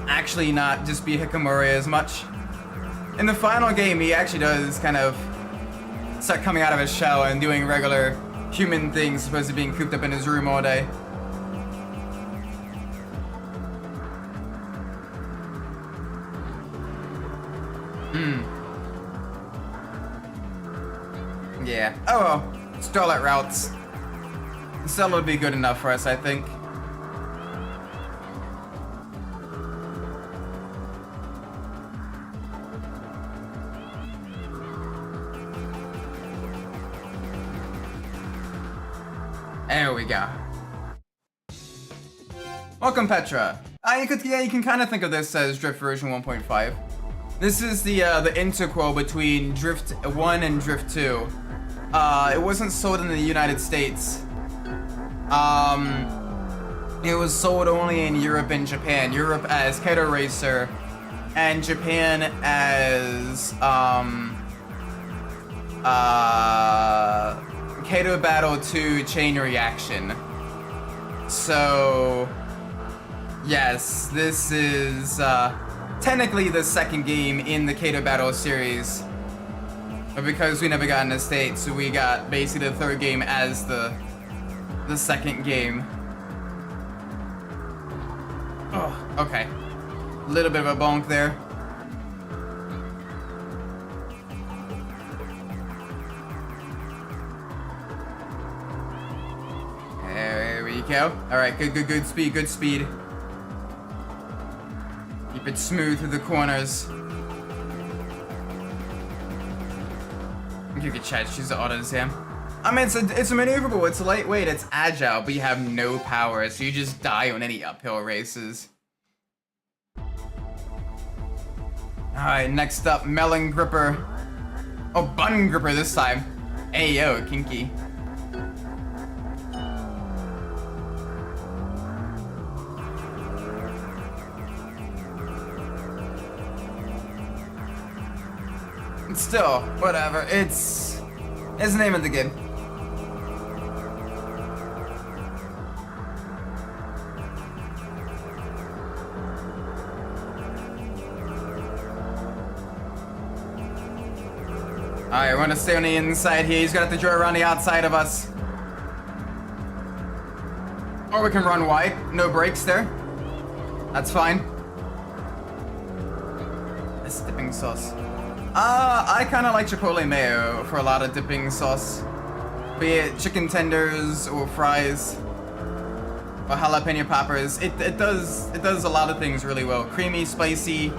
actually not just be Hikamori as much. In the final game, he actually does kind of start coming out of his shell and doing regular human things, as opposed to being cooped up in his room all day. Yeah. Oh well. Starlet routes. Starlet will be good enough for us, I think. There we go. Welcome, Petra. You can kind of think of this as Drift version 1.5. This is the interquel between Drift 1 and Drift 2. It wasn't sold in the United States. It was sold only in Europe and Japan. Europe as Kaido Racer, and Japan as Kaido Battle 2 Chain Reaction. So yes, this is technically the second game in the Kaido Battle series. But because we never got in the States, so we got basically the third game as the second game. Oh, okay. A little bit of a bonk there. There we go. Alright, good speed, good speed. Keep it smooth through the corners. You could chat, choose the auto exam. I mean, it's maneuverable, it's lightweight, it's agile, but you have no power, so you just die on any uphill races. Alright, next up, Melon Gripper. Oh, Bun Gripper this time. Hey yo, kinky. Still, whatever, it's the name of the game. Alright, we're gonna stay on the inside here. He's gonna have to draw around the outside of us. Or we can run wide. No brakes there. That's fine. This dipping sauce. I kinda like chipotle mayo for a lot of dipping sauce. Be it chicken tenders or fries. Or jalapeno poppers. It does a lot of things really well. Creamy, spicy.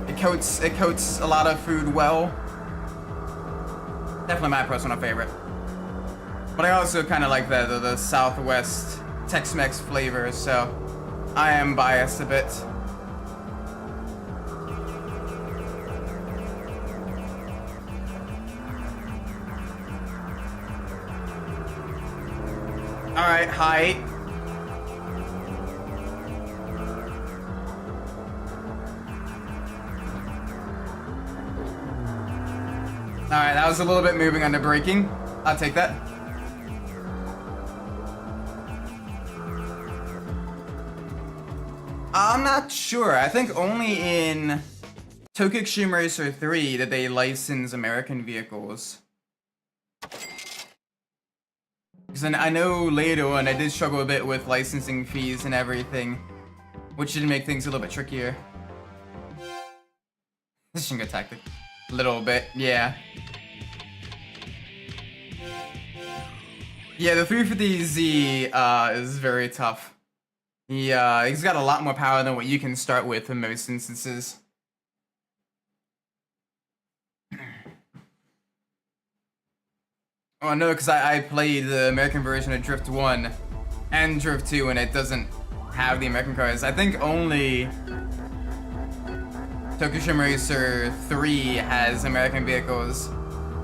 It coats a lot of food well. Definitely my personal favorite. But I also kind of like the Southwest Tex-Mex flavor, so I am biased a bit. Alright, hi. Alright, that was a little bit moving under braking. I'll take that. I'm not sure. I think only in Tokyo Extreme Racer 3 did they license American vehicles. Because I know later on I did struggle a bit with licensing fees and everything, which did make things a little bit trickier. This is a good tactic. Little bit, yeah. Yeah, the 350Z is very tough. He's got a lot more power than what you can start with in most instances. Oh no, because I played the American version of Drift 1 and Drift 2 and it doesn't have the American cars. I think only Tokyo Extreme Racer 3 has American vehicles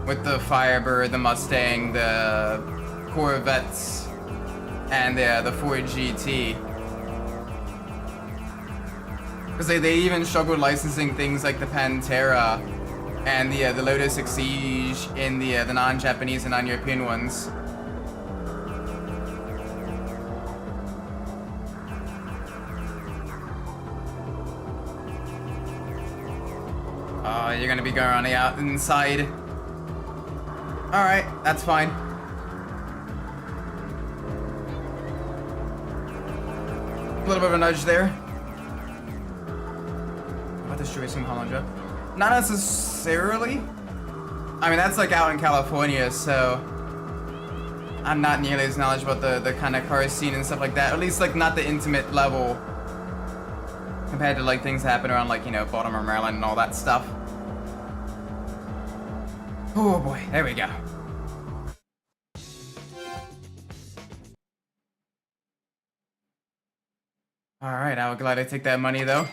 with the Firebird, the Mustang, the Corvettes, and the Ford GT. Because they even struggled licensing things like the Pantera and the Lotus Exige in the non-Japanese and non-European ones. Oh, you're gonna be going on the inside. Alright, that's fine. A little bit of a nudge there. About this racing Hollandra? Not necessarily. I mean, that's like out in California, so I'm not nearly as knowledgeable about the kind of car scene and stuff like that. At least like not the intimate level compared to like things that happen around like, you know, Baltimore, Maryland and all that stuff. Oh boy, there we go. Alright, I would gladly take that money though.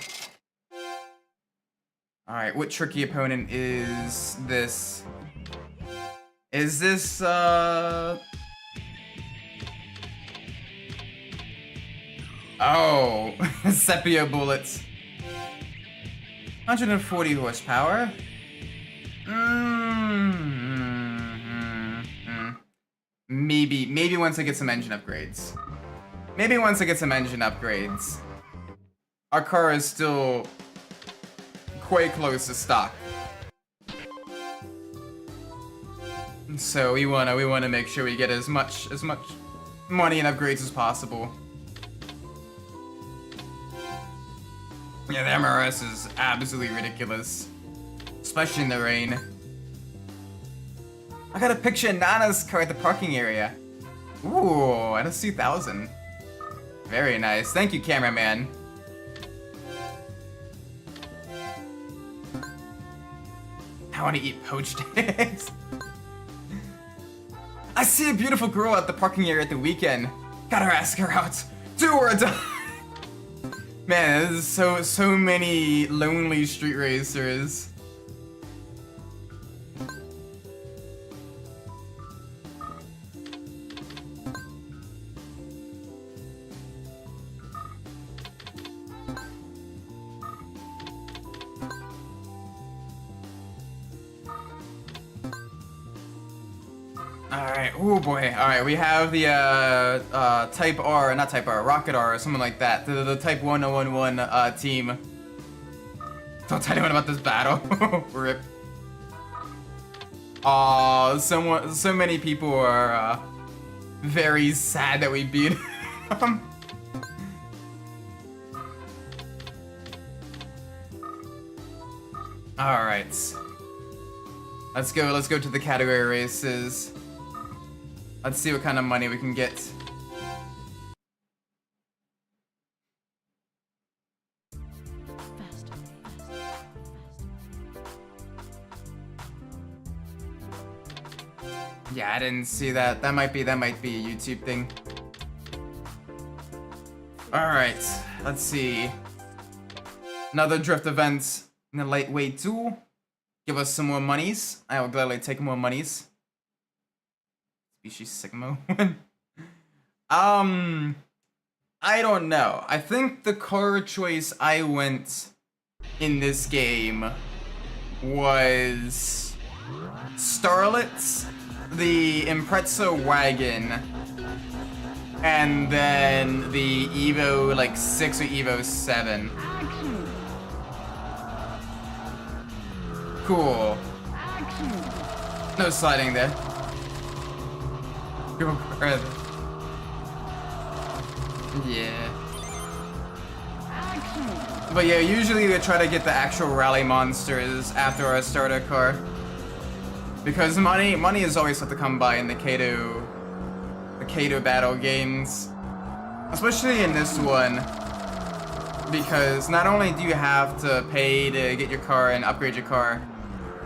Alright, what tricky opponent is this? Is this, Oh! Sepia bullets. 140 horsepower? Maybe once I get some engine upgrades. Maybe once I get some engine upgrades. Our car is still quite close to stock. So we wanna make sure we get as much money and upgrades as possible. Yeah, the MRS is absolutely ridiculous. Especially in the rain. I got a picture of Nana's car at the parking area. Ooh, and a C1000. Very nice. Thank you, cameraman. I want to eat poached eggs. I see a beautiful girl at the parking area at the weekend. Gotta ask her out. Do or die. Man, there's so many lonely street racers. Alright, oh boy. Alright, we have the Type R, not Type R, Rocket R, or something like that. The Type 1011 team. Don't tell anyone about this battle. Rip. Aw, so many people are very sad that we beat him. Alright. Let's go to the category races. Let's see what kind of money we can get. Yeah, I didn't see that. That might be a YouTube thing. Alright, let's see. Another drift event in the lightweight too. Give us some more monies. I will gladly take more monies. Species Sigma one. I don't know. I think the car choice I went in this game was Starlet, the Impreza wagon, and then the Evo like 6 or Evo 7. Action. Cool. Action. No sliding there. Go red. Yeah. Action. But yeah, usually we try to get the actual rally monsters after our starter car. Because money is always have to come by in the Kaido battle games. Especially in this one. Because not only do you have to pay to get your car and upgrade your car,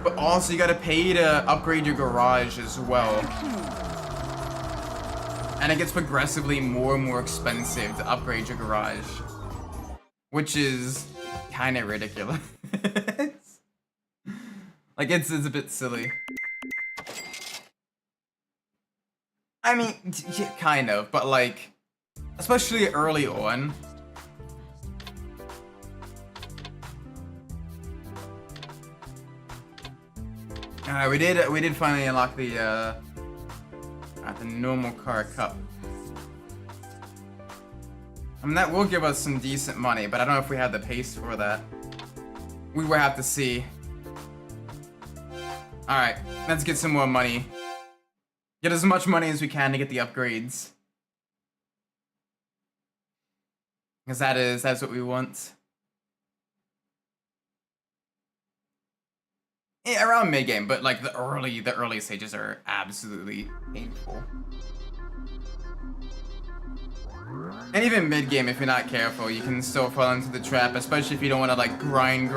but also you gotta pay to upgrade your garage as well. And it gets progressively more and more expensive to upgrade your garage. Which is kinda ridiculous. Like, it's a bit silly. I mean, yeah, kind of, but like, especially early on. Alright, we did finally unlock the normal car cup. I mean, that will give us some decent money, but I don't know if we have the pace for that. We will have to see. Alright, let's get some more money. Get as much money as we can to get the upgrades. Because that's what we want. Yeah, around mid-game, but like the early stages are absolutely painful. And even mid-game, if you're not careful, you can still fall into the trap, especially if you don't want to like grind.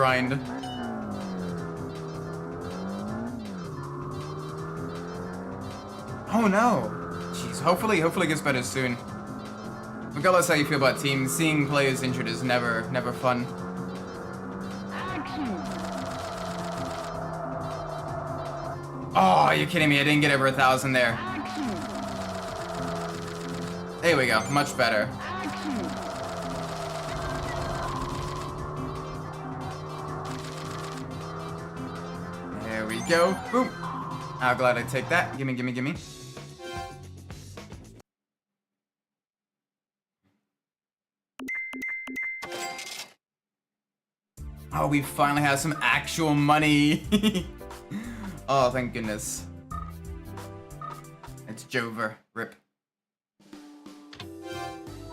Oh no! Jeez, hopefully it gets better soon. Regardless how you feel about teams, seeing players injured is never fun. Oh, are you kidding me? I didn't get over 1,000 there. There we go, much better. There we go. Boom. I'm glad I take that. Gimme. Oh, we finally have some actual money. Oh, thank goodness. It's Jover. Rip.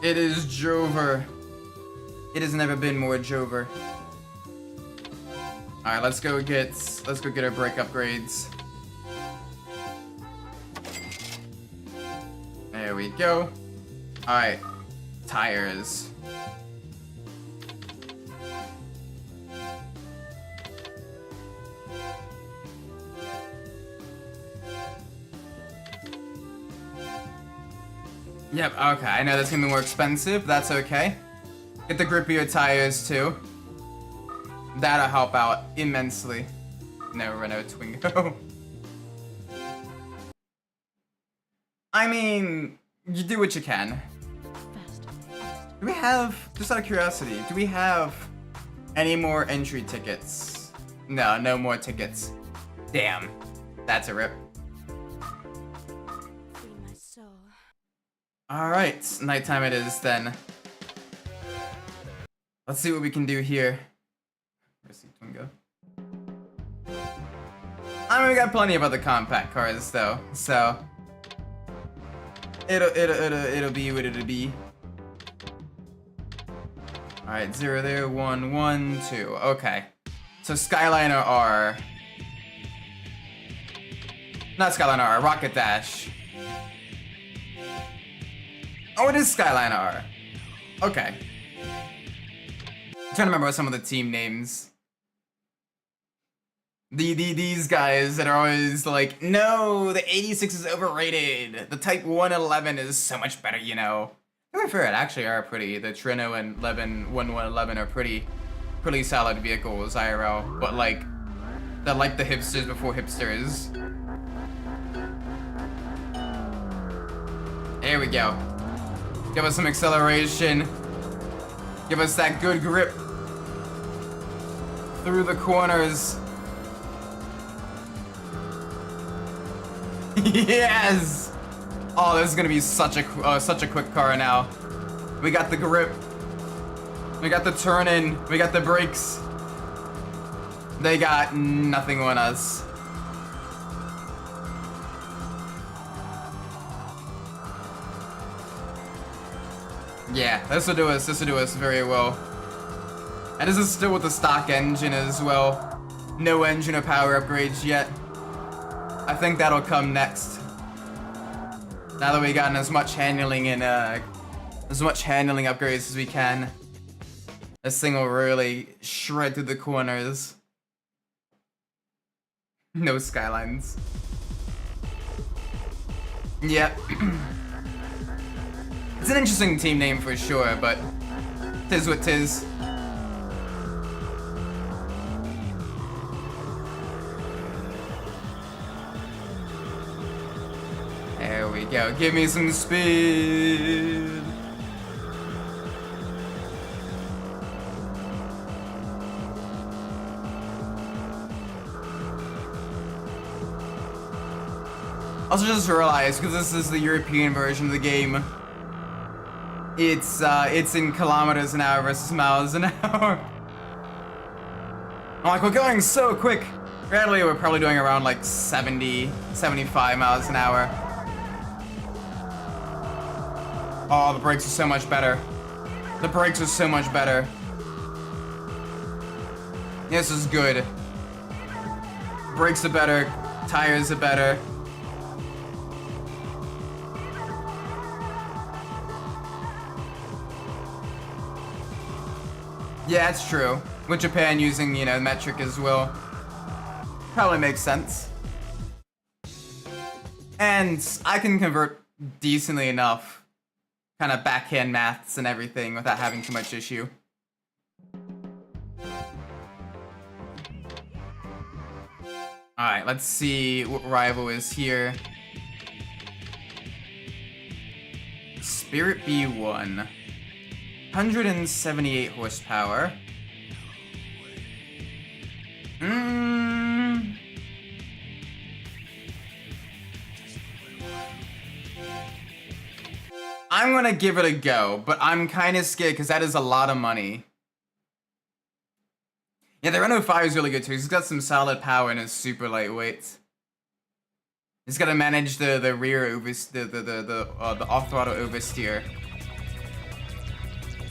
It is Jover. It has never been more Jover. Alright, let's go get our brake upgrades. There we go. Alright. Tires. Yep, okay, I know that's gonna be more expensive, that's okay. Get the grippier tires too. That'll help out immensely. No, Renault Twingo. I mean, you do what you can. Do we have, just out of curiosity, do we have any more entry tickets? No, no more tickets. Damn, that's a rip. Alright, nighttime it is then. Let's see what we can do here. Where's the Twingo? I mean, we got plenty of other compact cars though, so it'll be what it'll be. All right, 0 there, 1, 1, 2. Okay, so Skyliner R, not Skyliner R, Rocket Dash. Oh, it is Skyliner R. Okay. I'm trying to remember some of the team names. These guys that are always like, no, the 86 is overrated. The Type 111 is so much better, you know. To be fair, it actually are pretty. The Trino and 1111 are pretty solid vehicles, IRL. But like, they're like the hipsters before hipsters. There we go. Give us some acceleration. Give us that good grip through the corners. Yes! Oh, this is gonna be such a quick car now. We got the grip. We got the turn in. We got the brakes. They got nothing on us. Yeah, this will do us. This will do us very well. And this is still with the stock engine as well. No engine or power upgrades yet. I think that'll come next. Now that we've gotten as much handling and as much handling upgrades as we can, this thing will really shred through the corners. No skylines. Yep. It's an interesting team name for sure, but tis what tis. There we go. Give me some speed. Also just realized, because this is the European version of the game, it's in kilometers an hour versus miles an hour. I'm like, we're going so quick. Reality, we're probably doing around like 70, 75 miles an hour. Oh, the brakes are so much better. The brakes are so much better. This is good. Brakes are better. Tires are better. Yeah, it's true. With Japan using, you know, metric as well. Probably makes sense. And I can convert decently enough. Kind of backhand maths and everything without having too much issue. Alright, let's see what rival is here. Spirit B1. 178 horsepower. I'm gonna give it a go, but I'm kind of scared because that is a lot of money. Yeah, the Renault 5 is really good too. He's got some solid power and is super lightweight. He's got to manage the rear oversteer, the off throttle oversteer.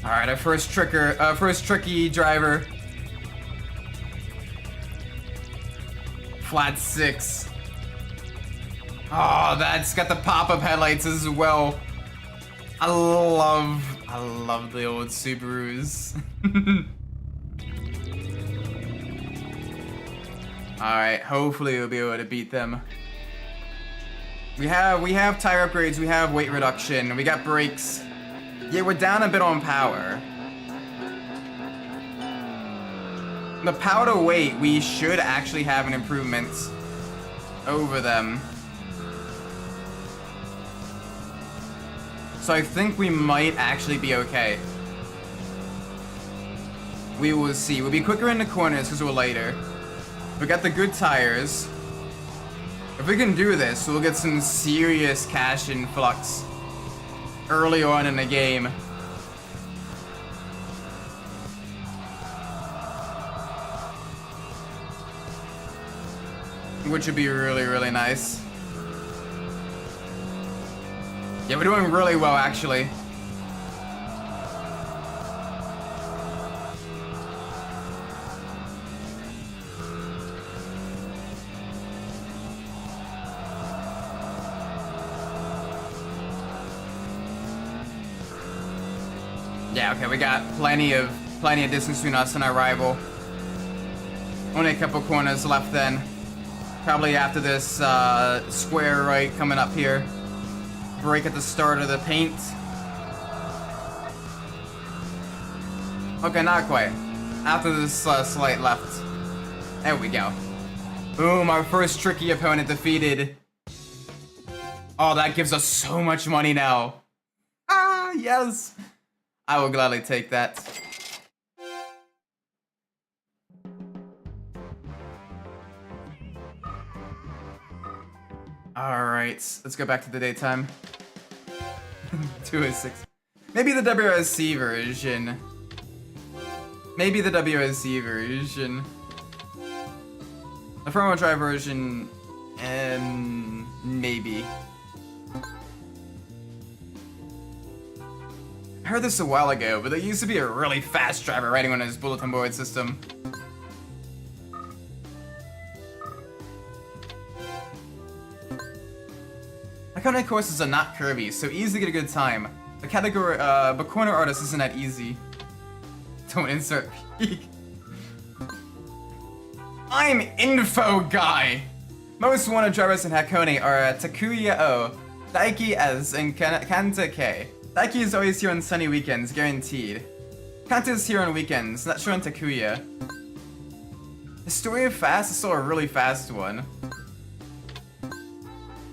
All right, our first tricky driver. Flat 6. Oh, that's got the pop-up headlights as well. I love the old Subarus. Alright, hopefully we'll be able to beat them. We have tire upgrades, we have weight reduction, we got brakes. Yeah, we're down a bit on power. The power to weight, we should actually have an improvement over them. So I think we might actually be okay. We will see. We'll be quicker in the corners because we're lighter. We got the good tires. If we can do this, we'll get some serious cash influx early on in the game. Which would be really, really nice. Yeah, we're doing really well, actually. Yeah, okay, we got plenty of distance between us and our rival. Only a couple corners left then. Probably after this square right coming up here. Break at the start of the paint. Okay, not quite. After this slight left. There we go. Boom, our first tricky opponent defeated. Oh, that gives us so much money now. Ah, yes. I will gladly take that. Alright, let's go back to the daytime. 206. Maybe the WSC version. Maybe the WSC version. The front-wheel drive version, maybe. I heard this a while ago, but there used to be a really fast driver riding on his bulletin board system. Iconic courses are not curvy, so easy to get a good time. The category, but corner artist isn't that easy. Don't insert peak. I'm info guy! Most wanted drivers in Hakone are Takuya O, Daiki S, and Kanta K. Daiki is always here on sunny weekends, guaranteed. Kanta is here on weekends, not sure on Takuya. Historia Fast is still a really fast one.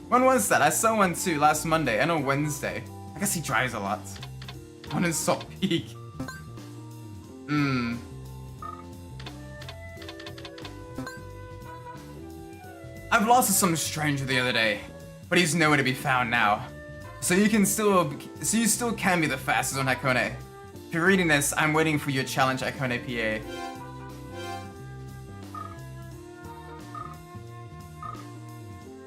When was that? I saw one too, last Monday, and on Wednesday. I guess he drives a lot. On his Salt Peak. I've lost to some stranger the other day, but he's nowhere to be found now. So you still can be the fastest on Hakone. If you're reading this, I'm waiting for your challenge Hakone PA.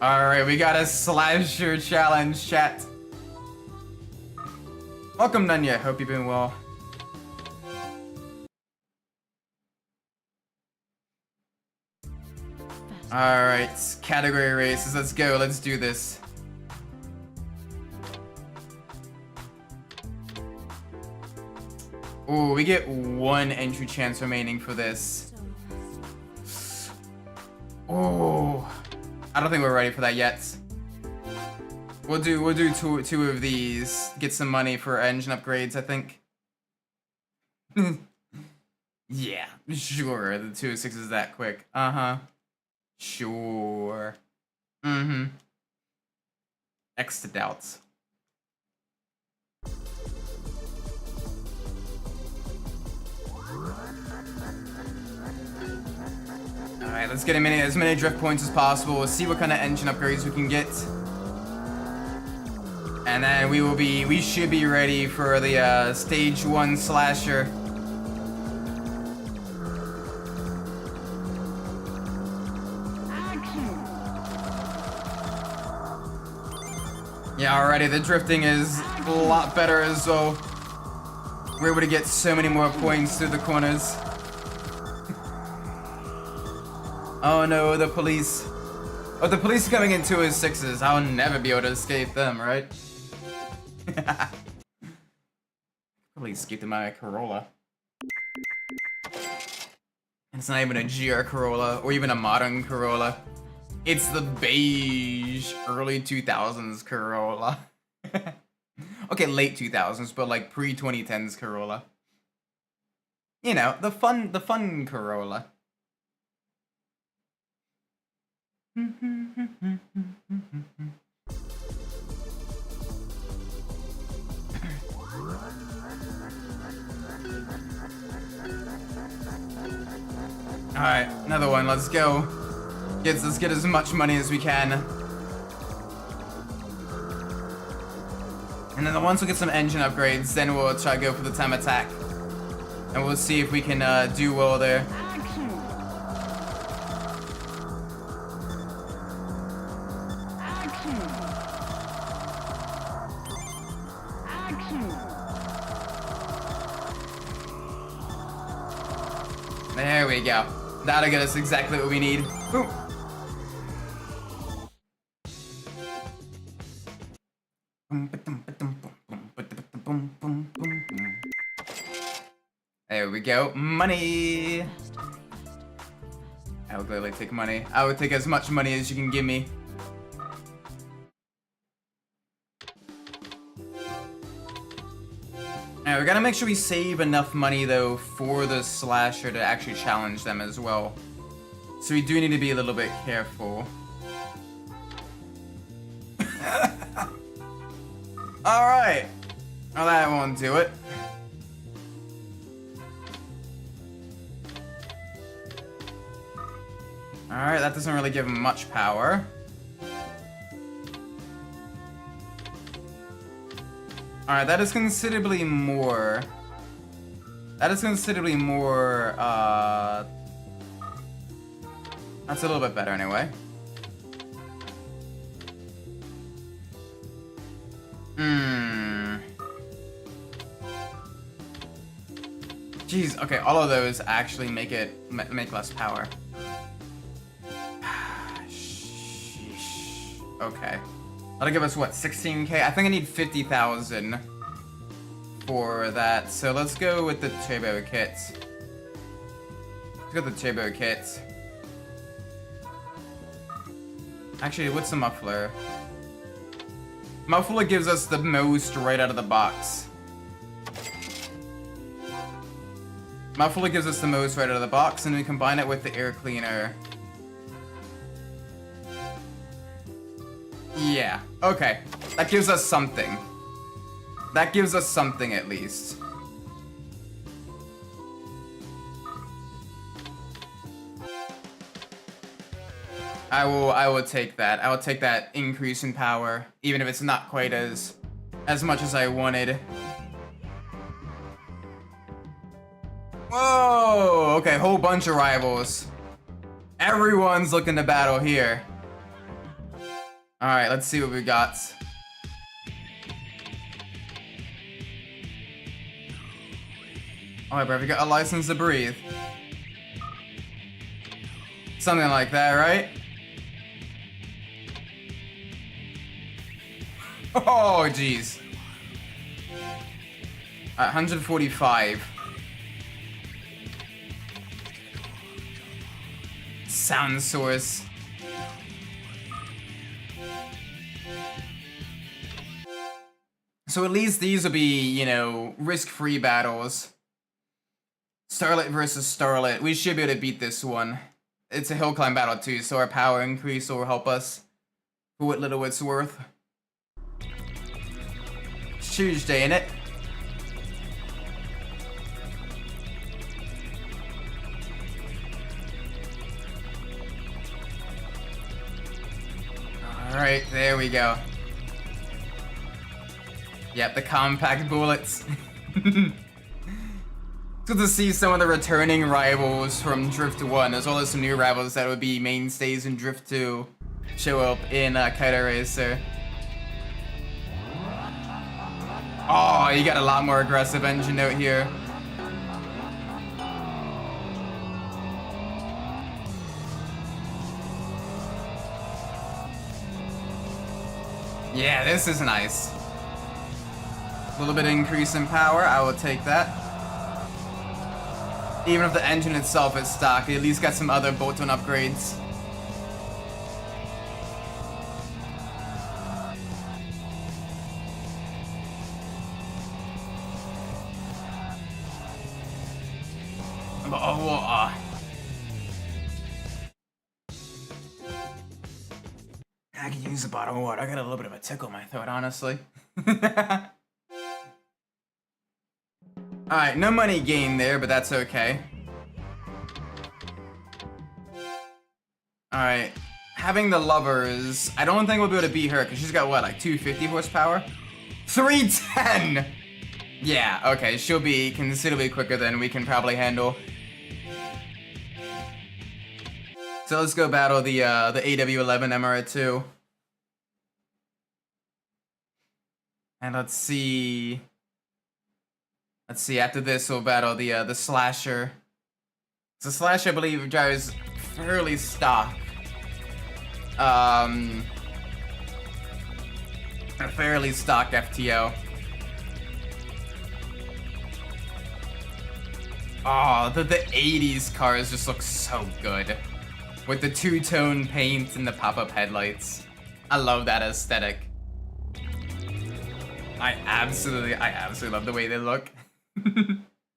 Alright, we got a slasher challenge, chat. Welcome, Nunya. Hope you've been well. Alright, category races. Let's go. Let's do this. Ooh, we get one entry chance remaining for this. Ooh. I don't think we're ready for that yet. We'll do two of these. Get some money for engine upgrades, I think. Yeah, sure. The 206 is that quick. Uh-huh. Sure. Mm-hmm. X to doubts. Alright, let's get as many drift points as possible. We'll see what kind of engine upgrades we can get. And then we should be ready for the stage 1 slasher. Yeah, already the drifting is a lot better as well. We're able to get so many more points through the corners. Oh no, the police. Oh, the police are coming in 206s. I'll never be able to escape them, right? Probably escaped in my Corolla. And it's not even a GR Corolla, or even a modern Corolla. It's the beige early 2000s Corolla. Okay, late 2000s, but like pre-2010s Corolla. You know, the fun Corolla. Alright, another one, let's go. Let's get as much money as we can. And then once we get some engine upgrades, then we'll try to go for the time attack. And we'll see if we can do well there. Action. Action. Action. There we go. That'll get us exactly what we need. Boom. There we go. Money! I would gladly take money. I would take as much money as you can give me. Alright, we gotta make sure we save enough money though for the slasher to actually challenge them as well. So we do need to be a little bit careful. Alright. Well, that won't do it. Alright, that doesn't really give him much power. Alright, that is considerably more. That is considerably more, that's a little bit better anyway. Jeez, okay, all of those actually make less power. Sheesh. Okay. That'll give us what, 16k? I think I need 50,000 for that. So let's go with the turbo kit. Let's go with the turbo kit. Actually, what's the muffler? Muffler gives us the most right out of the box. Muffler gives us the most right out of the box, and we combine it with the air cleaner. Yeah, okay. That gives us something. That gives us something at least. I will take that. I will take that increase in power, even if it's not quite as much as I wanted. Whoa! Okay, whole bunch of rivals. Everyone's looking to battle here. Alright, let's see what we got. Alright, bro, we got a license to breathe. Something like that, right? Oh, jeez. 145. Sound source. So at least these will be, you know, risk-free battles. Starlet versus Starlet. We should be able to beat this one. It's a hill climb battle too, so our power increase will help us for what little it's worth. It's Tuesday, innit? Alright, there we go. Yep, the compact bullets. It's good to see some of the returning rivals from Drift 1, as well as some new rivals that would be mainstays in Drift 2 show up in Kaido Racer. Oh, you got a lot more aggressive engine out here. Yeah, this is nice. A little bit of increase in power, I will take that. Even if the engine itself is stock, it at least got some other bolt-on upgrades. I could use a bottle of water. I got a little bit of a tickle in my throat, honestly. Alright, no money gained there, but that's okay. Alright, having the lovers, I don't think we'll be able to beat her, because she's got, what, like 250 horsepower? 310! Yeah, okay, she'll be considerably quicker than we can probably handle. So let's go battle the AW11 MR2. And let's see, after this we'll battle the Slasher. So Slasher, I believe, drives fairly stock. A fairly stock FTO. Oh, the 80s cars just look so good. With the two-tone paint and the pop-up headlights. I love that aesthetic. I absolutely love the way they look.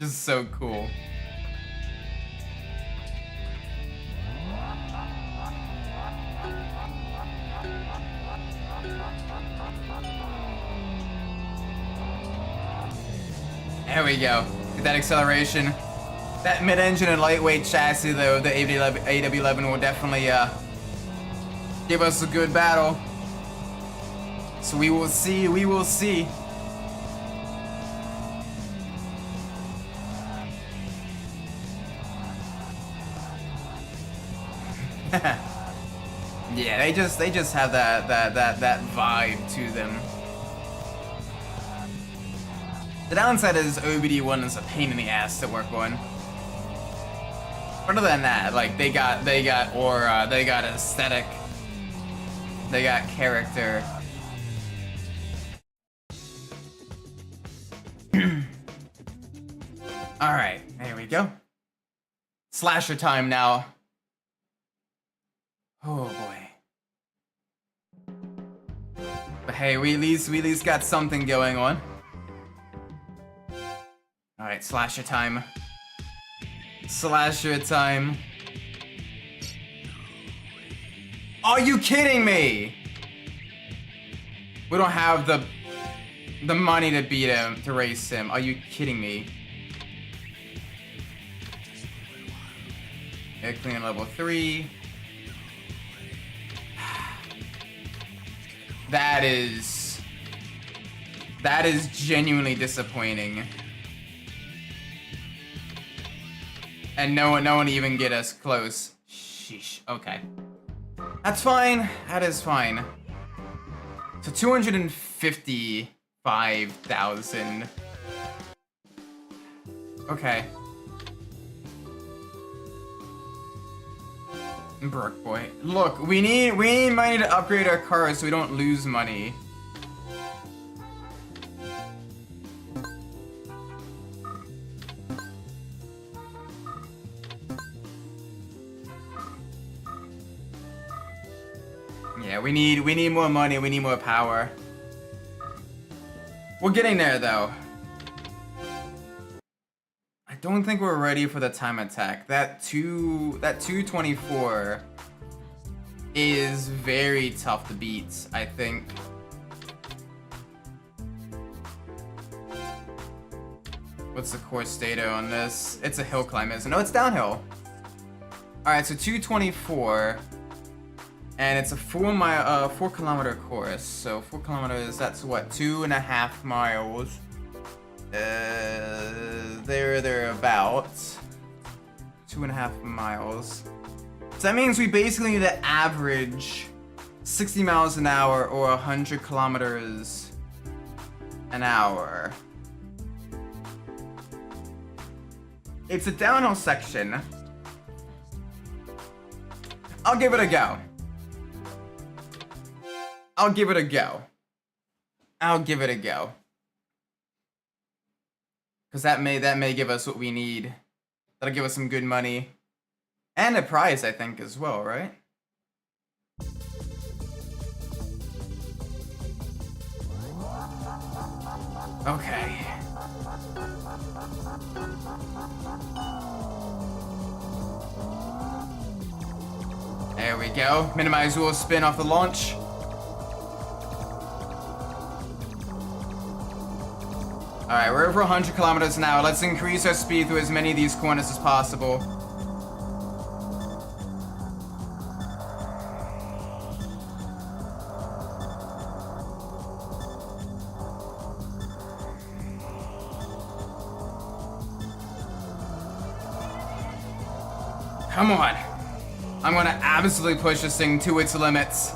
Just so cool. There we go. Get that acceleration. That mid-engine and lightweight chassis, though, the AW11 will definitely give us a good battle. So we will see, we will see. Yeah, they just have that vibe to them. The downside is OBD1 is a pain in the ass to work on. Other than that, like they got aura, they got aesthetic, they got character. All right, there we go. Slasher time now. Oh boy. But hey, we at least got something going on. All right, Slasher time. Slasher time. Are you kidding me? We don't have the money to beat him, to race him. Are you kidding me? Air clean level 3. That is genuinely disappointing. And no one even get us close. Sheesh. Okay. That's fine. That is fine. So 255,000. Okay. Brook boy. Look, we need money to upgrade our cars so we don't lose money. Yeah, we need more money, we need more power. We're getting there though. I don't think we're ready for the time attack. That 224 is very tough to beat, I think. What's the course data on this? It's a hill climb, isn't it? No, it's downhill. Alright, so 224. And it's a 4 kilometer course. So 4 kilometers, that's what, 2.5 miles. They're about 2.5 miles. So that means we basically need to average 60 miles an hour or 100 kilometers an hour. It's a downhill section. I'll give it a go. I'll give it a go. I'll give it a go. Cause that may give us what we need. That'll give us some good money. And a prize, I think, as well, right? Okay. There we go. Minimize wheel spin off the launch. Alright, we're over 100 kilometers an hour. Let's increase our speed through as many of these corners as possible. Come on. I'm gonna absolutely push this thing to its limits.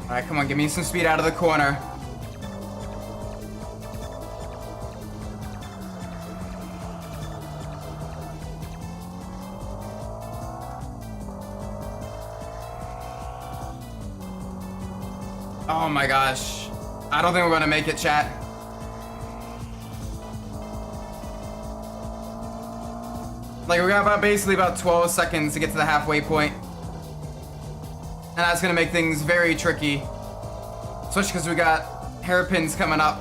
Alright, come on, give me some speed out of the corner. Oh my gosh. I don't think we're gonna make it, chat. Like, we got basically about 12 seconds to get to the halfway point. And that's gonna make things very tricky. Especially because we got hairpins coming up.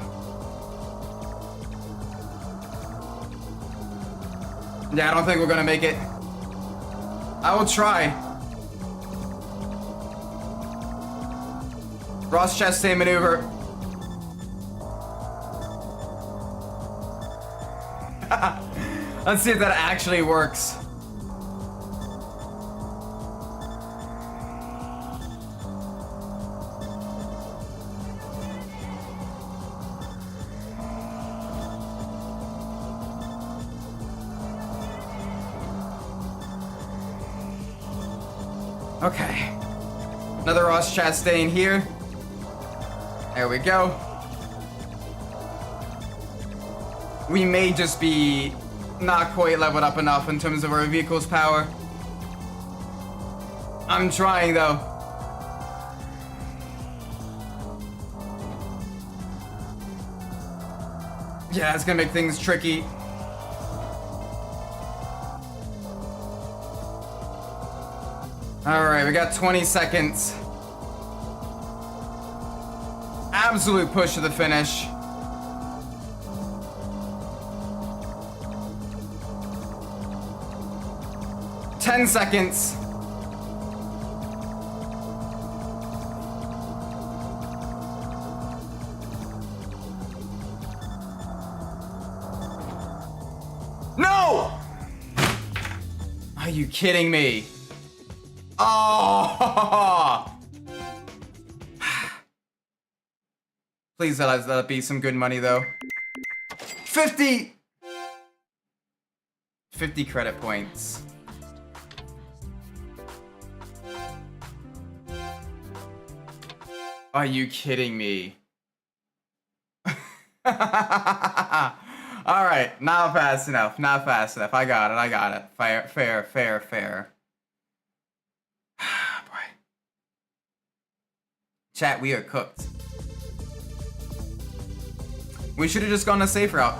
Yeah, I don't think we're gonna make it. I will try. Ross Chastain maneuver. Let's see if that actually works. Okay. Another Ross Chastain here. There we go. We may just be not quite leveled up enough in terms of our vehicle's power. I'm trying though. Yeah, it's gonna make things tricky. Alright, we got 20 seconds. Absolute push to the finish. Ten seconds. No! Are you kidding me? Oh! Please let that be some good money though. 50 credit points. Are you kidding me? Alright, not fast enough, not fast enough. I got it. Fair. Boy. Chat, we are cooked. We should have just gone a safe route.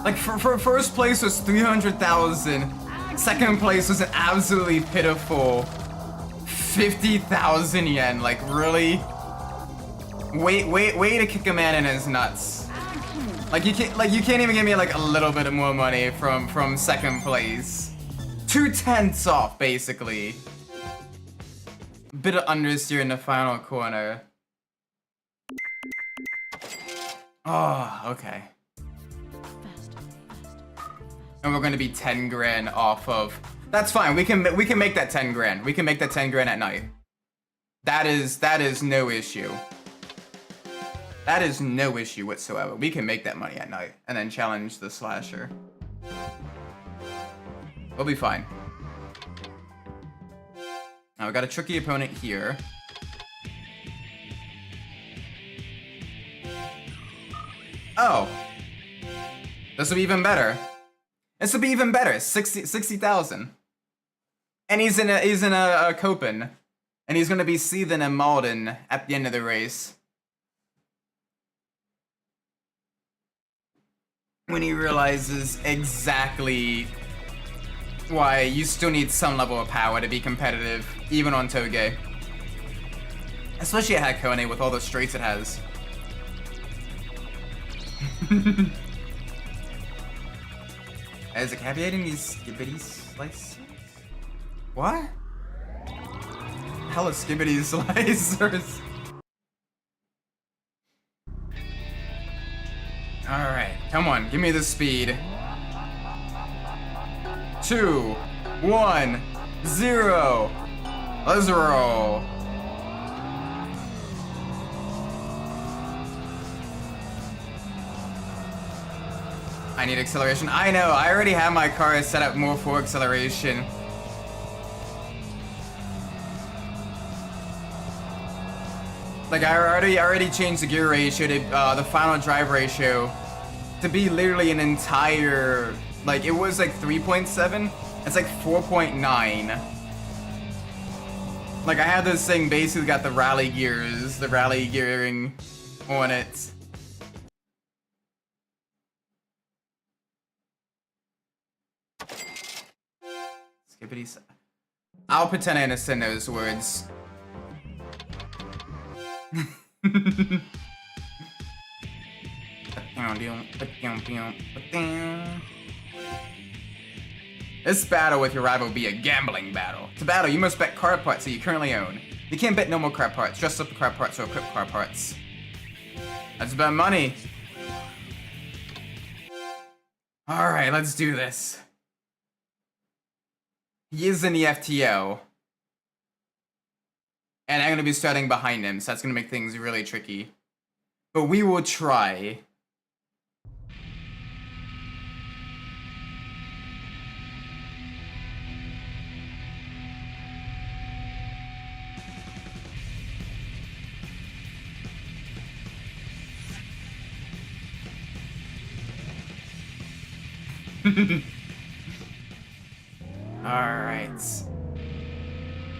Like, for first place was 300,000. Second place was an absolutely pitiful 50,000 yen. Like, really? Way to kick a man in his nuts. Like, you can't even give me like a little bit more money from second place. 2/10 off, basically. Bit of understeer in the final corner. Oh, okay. And we're gonna be 10 grand off of. That's fine. We can make that 10 grand. We can make that 10 grand at night. That is no issue. That is no issue whatsoever. We can make that money at night and then challenge the slasher. We'll be fine. Now we got a tricky opponent here. Oh. This will be even better. This will be even better. 60,000. And he's in a Copen. And he's gonna be seething and Malden at the end of the race. When he realizes exactly why you still need some level of power to be competitive, even on touge. Especially at Hakone with all the straights it has. Is it caveating these skibbity slices? What? Hella skibbity slicers. Alright, come on, give me the speed. 2, 1, 0. Let's roll. I need acceleration. I know, I already have my car set up more for acceleration. Like I already changed the gear ratio to the final drive ratio to be literally an entire, like it was like 3.7, it's like 4.9. Like I had this thing basically got the rally gears, the rally gearing on it. Skippity. I'll pretend I understand those words. This battle with your rival will be a gambling battle. To battle, you must bet car parts that you currently own. You can't bet normal car parts, dress up car parts, or equip car parts. That's about money. Alright, let's do this. He is in the FTO. And I'm gonna be starting behind him, so that's gonna make things really tricky. But we will try. Alright.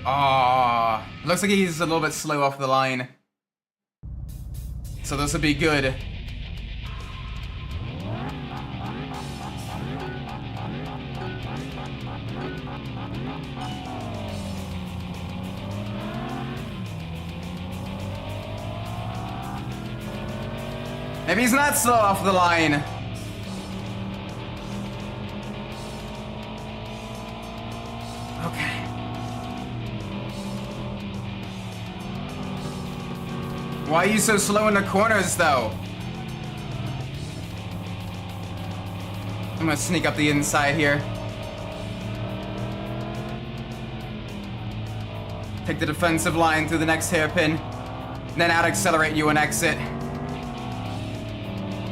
Oh, looks like he's a little bit slow off the line. So this will be good. Maybe he's not slow off the line. Okay. Why are you so slow in the corners, though? I'm gonna sneak up the inside here. Take the defensive line through the next hairpin. And then out accelerate you and exit.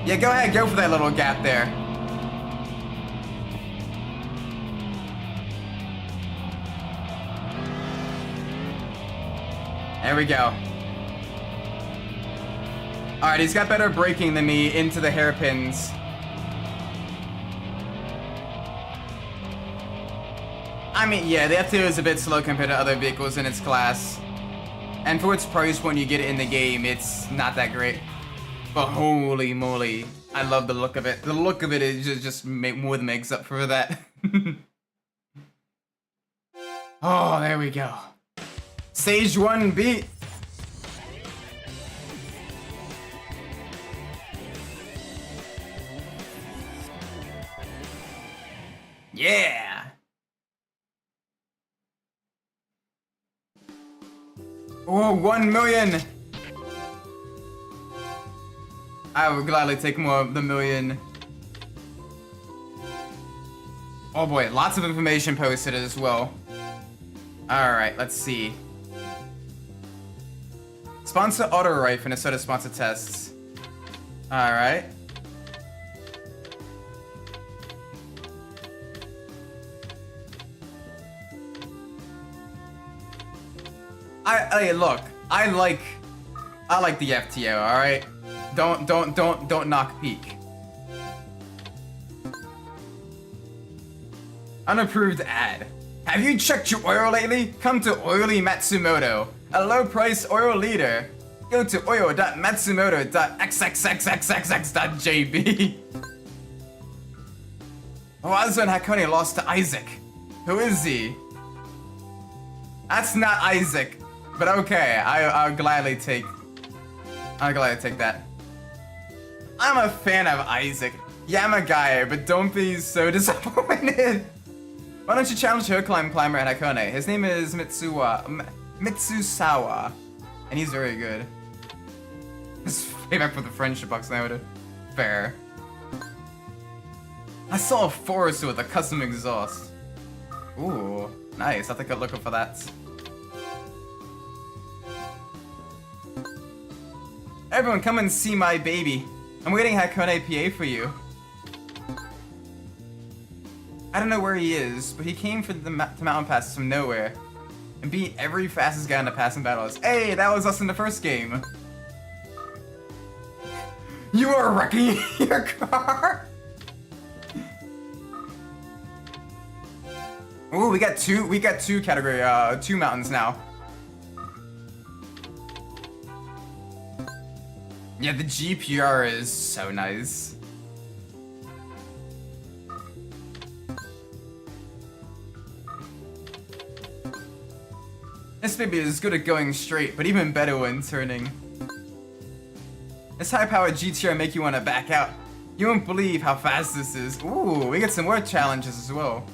Yeah, go ahead, go for that little gap there. There we go. Alright, he's got better braking than me into the hairpins. I mean, yeah, the F2 is a bit slow compared to other vehicles in its class. And for its price when you get it in the game, it's not that great. But holy moly, I love the look of it. The look of it is just more than makes up for that. Oh, there we go. Stage 1 beat. Yeah. Oh, 1 million. I would gladly take more of the million. Oh boy, lots of information posted as well. Alright, let's see. Sponsor auto rife and a set of sponsor tests. Alright. Hey, look, I like the FTO, alright? Don't knock peak. Unapproved ad. Have you checked your oil lately? Come to Oily Matsumoto, a low-price oil leader. Go to oil.matsumoto.xxxxxx.jb. Oh, Azu and Hakone lost to Isaac. Who is he? That's not Isaac. But okay, I'll gladly take that. I'm a fan of Isaac. Yeah, I'm a guy, but don't be so disappointed. Why don't you challenge Hill Climber and Hakone? His name is Mitsusawa, and he's very good. Just payback for the friendship box now. Fair. I saw a Forester with a custom exhaust. Ooh, nice. I'll take a look for that. Everyone, come and see my baby. I'm waiting Hakone PA for you. I don't know where he is, but he came from the mountain passes from nowhere and beat every fastest guy in the passing battles. Hey, that was us in the first game. You are wrecking your car. Ooh, we got two category, two mountains now. Yeah, the GPR is so nice. This baby is good at going straight, but even better when turning. This high-powered GTR make you want to back out. You won't believe how fast this is. Ooh, we get some more challenges as well.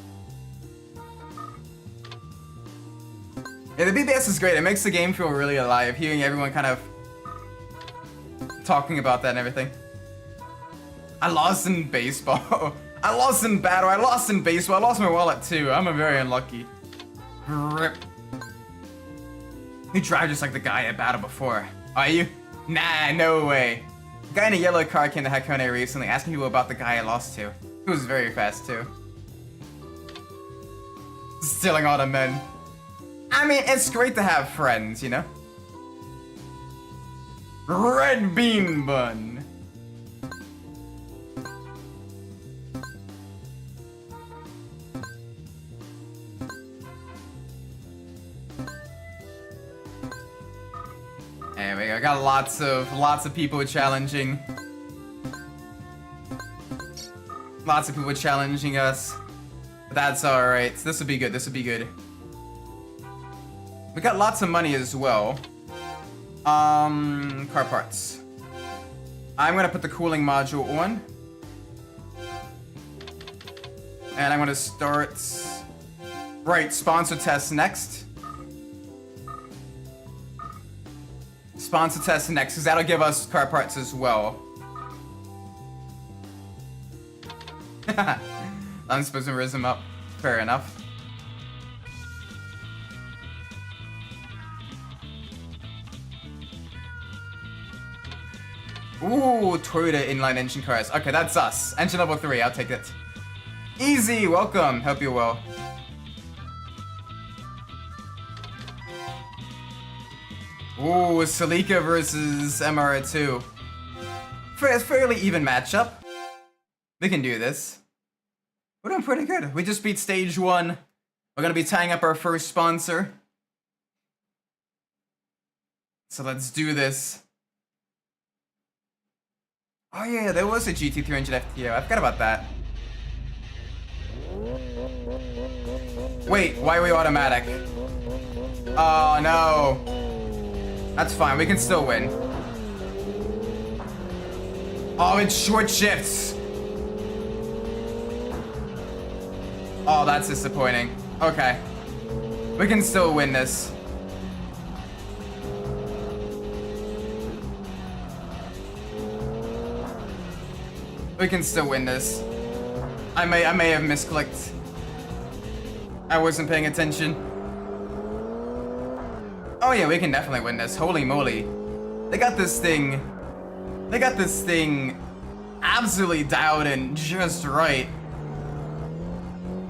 Yeah, the BBS is great. It makes the game feel really alive, hearing everyone kind of talking about that and everything. I lost in baseball. I lost in battle. I lost in baseball. I lost my wallet too. I'm a very unlucky. Rip. You drive just like the guy at battle before. Are you? Nah, no way. The guy in a yellow car came to Hakone recently, asking people about the guy I lost to. He was very fast too. Stealing all the men. I mean, it's great to have friends, you know? Red bean bun. There we go. Got lots of people challenging. Lots of people challenging us. But that's alright. This will be good. This will be good. We got lots of money as well. Car parts. I'm gonna put the cooling module on. And I'm gonna start... Right, sponsor test next. Sponsor test next, because that'll give us car parts as well. I'm supposed to raise him up. Fair enough. Ooh, Toyota inline engine cars. Okay, that's us. Engine level 3, I'll take it. Easy, welcome. Hope you're well. Ooh, Celica versus MR2. Fairly even matchup. We can do this. We're doing pretty good. We just beat stage 1. We're gonna be tying up our first sponsor. So let's do this. Oh yeah, there was a GT300 FTO. I forgot about that. Wait, why are we automatic? Oh no. That's fine, we can still win. Oh, it's short shifts. Oh, that's disappointing. Okay. We can still win this. We can still win this. I may have misclicked. I wasn't paying attention. Oh yeah, we can definitely win this. Holy moly. They got this thing absolutely dialed in just right.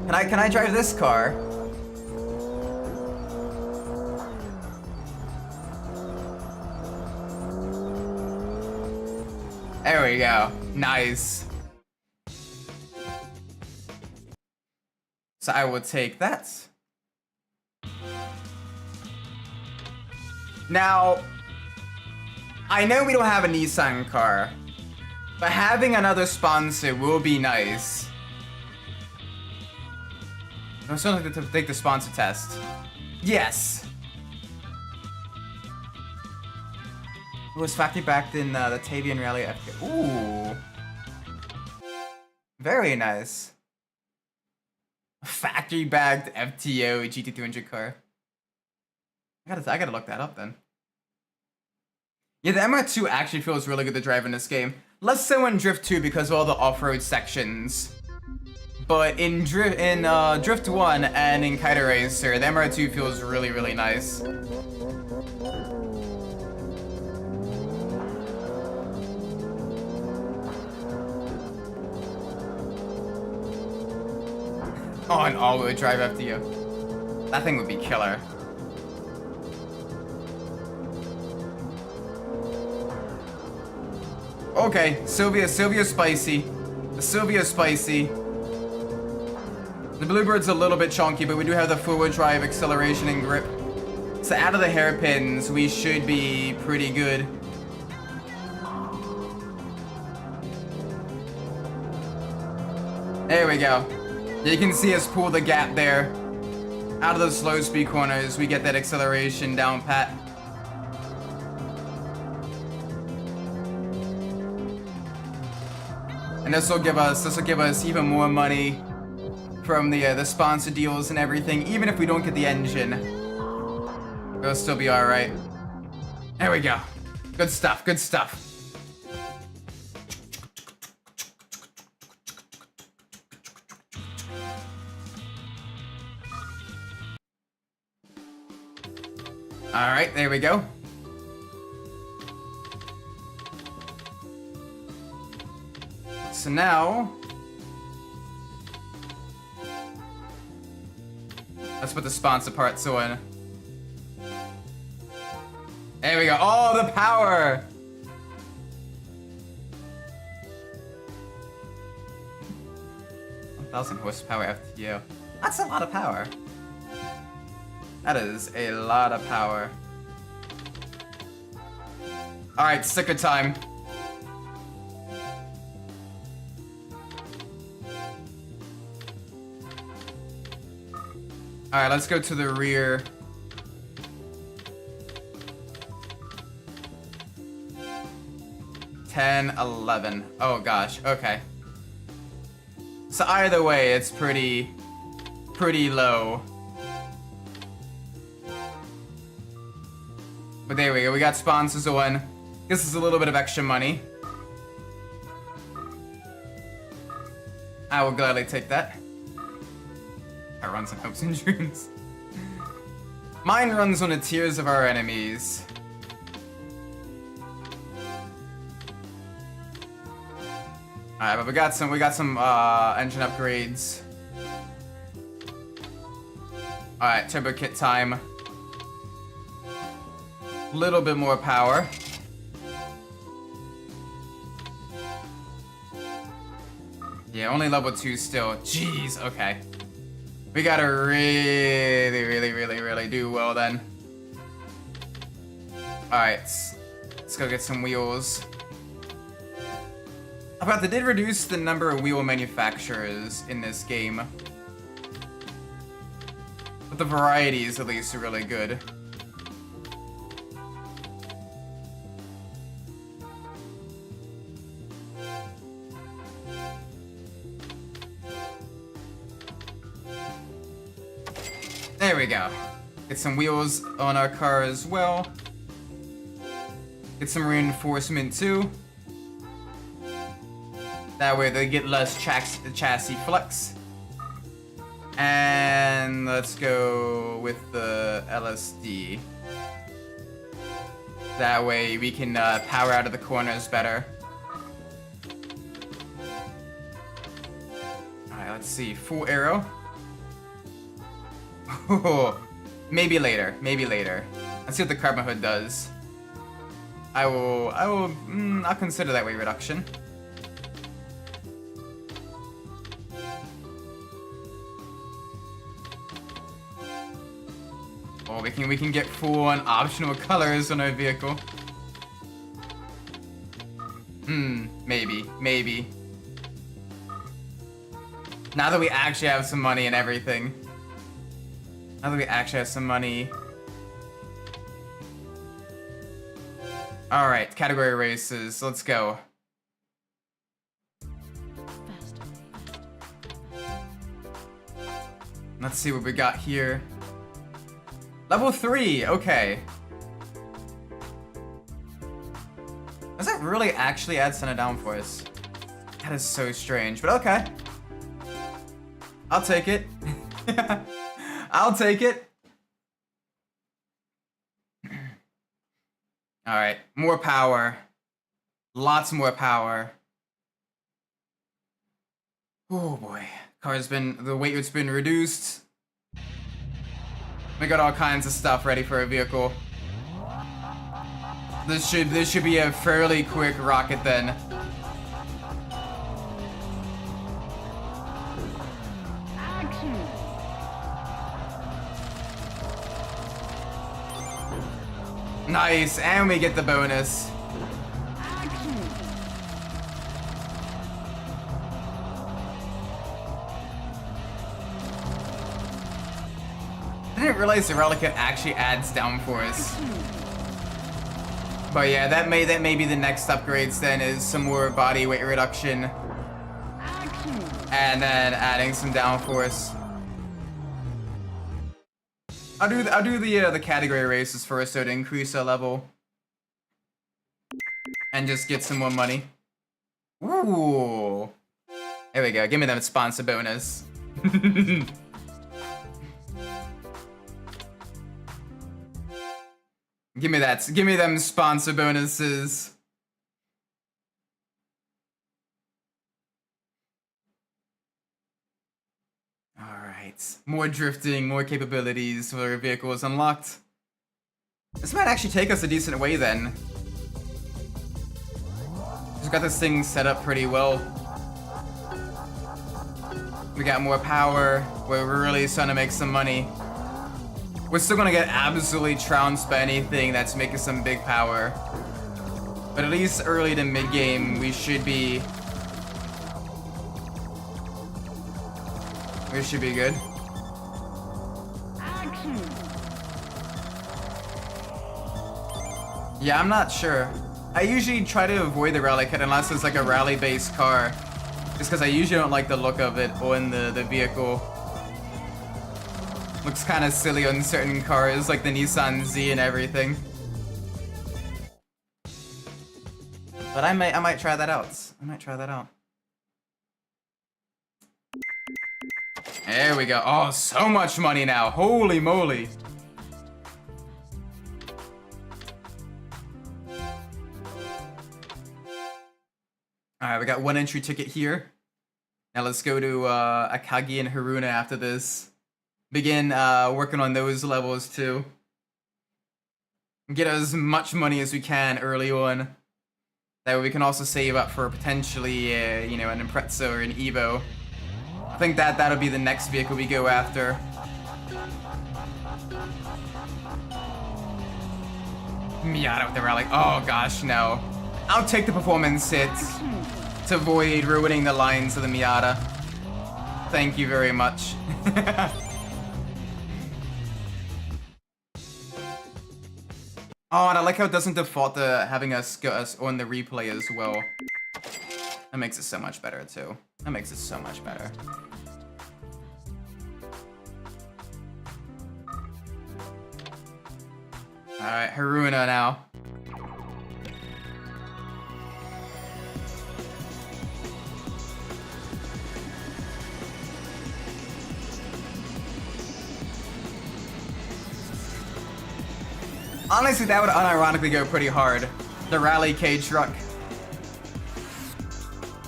Can I drive this car? There we go. Nice. So I will take that. Now, I know we don't have a Nissan car, but having another sponsor will be nice. I still have to take the sponsor test. Yes! It was factory backed in the Tavian Rally FK. Ooh! Very nice. Factory backed FTO GT300 car. I gotta look that up then. Yeah, the MR2 actually feels really good to drive in this game. Less so in Drift 2 because of all the off-road sections. But in Drift 1 and in Kaido Racer, the MR2 feels really, really nice. Oh, an all-wheel drive FTO. That thing would be killer. Okay, Sylvia spicy. The Sylvia spicy. The Bluebird's a little bit chunky, but we do have the four-wheel drive acceleration and grip. So out of the hairpins, we should be pretty good. There we go. You can see us pull the gap there. Out of the slow speed corners, we get that acceleration down pat. And this will give us even more money from the sponsor deals and everything. Even if we don't get the engine, it'll still be all right. There we go. Good stuff. Good stuff. All right, there we go. So now, let's put the sponsor parts on. There we go. Oh, the power! $1,000 horsepower FTO. That's a lot of power. That is a lot of power. All right, sticker time. All right, let's go to the rear. $10, $11. Oh gosh, okay. So either way, it's pretty low. But there we go, we got sponsors on. This is a little bit of extra money. I will gladly take that. I runs on hopes and dreams. Mine runs on the tears of our enemies. Alright, but we got some engine upgrades. Alright, turbo kit time. Little bit more power. Yeah, only level 2 still. Jeez, okay. We gotta really do well then. Alright, let's go get some wheels. About they did reduce the number of wheel manufacturers in this game. But the varieties at least are really good. There we go. Get some wheels on our car as well. Get some reinforcement too. That way they get less chassis flex. And let's go with the LSD. That way we can power out of the corners better. Alright, let's see. Full aero. Maybe later. Let's see what the carbon hood does. I'll consider that weight reduction. Oh, we can get full on optional colors on our vehicle. Maybe. Now that we actually have some money and everything. Now that we actually have some money. Alright, category races. Let's go. Let's see what we got here. Level 3, okay. Does that really actually add Senna downforce? That is so strange, but okay. I'll take it. I'll take it. Alright, more power. Lots more power. Oh boy. The weight has been reduced. We got all kinds of stuff ready for a vehicle. This should be a fairly quick rocket then. Action. Nice, and we get the bonus. Action. I didn't realize the relic actually adds downforce. But yeah, that may be the next upgrades then, is some more body weight reduction. Action. And then adding some downforce. I'll do the category races first, so to increase our level. And just get some more money. Ooh. There we go, give me that sponsor bonus. Give me them sponsor bonuses. Alright, more drifting, more capabilities for our vehicles unlocked. This might actually take us a decent way then. Just got this thing set up pretty well. We got more power, we're really starting to make some money. We're still gonna get absolutely trounced by anything that's making some big power. But at least early to mid-game, we should be good. Action. Yeah, I'm not sure. I usually try to avoid the rally kit unless it's like a rally-based car. Just because I usually don't like the look of it on the vehicle. Looks kind of silly on certain cars, like the Nissan Z and everything. But I might try that out. There we go. Oh, so much money now. Holy moly. Alright, we got one entry ticket here. Now let's go to Akagi and Haruna after this. Begin working on those levels too. Get as much money as we can early on. That way we can also save up for potentially, you know, an Impreza or an Evo. I think that'll be the next vehicle we go after. Miata with the rally. Oh gosh, no. I'll take the performance hit to avoid ruining the lines of the Miata. Thank you very much. Oh, and I like how it doesn't default to having us on the replay as well. That makes it so much better too. That makes it so much better. Alright, Haruna now. Honestly, that would unironically go pretty hard. The Rally K truck.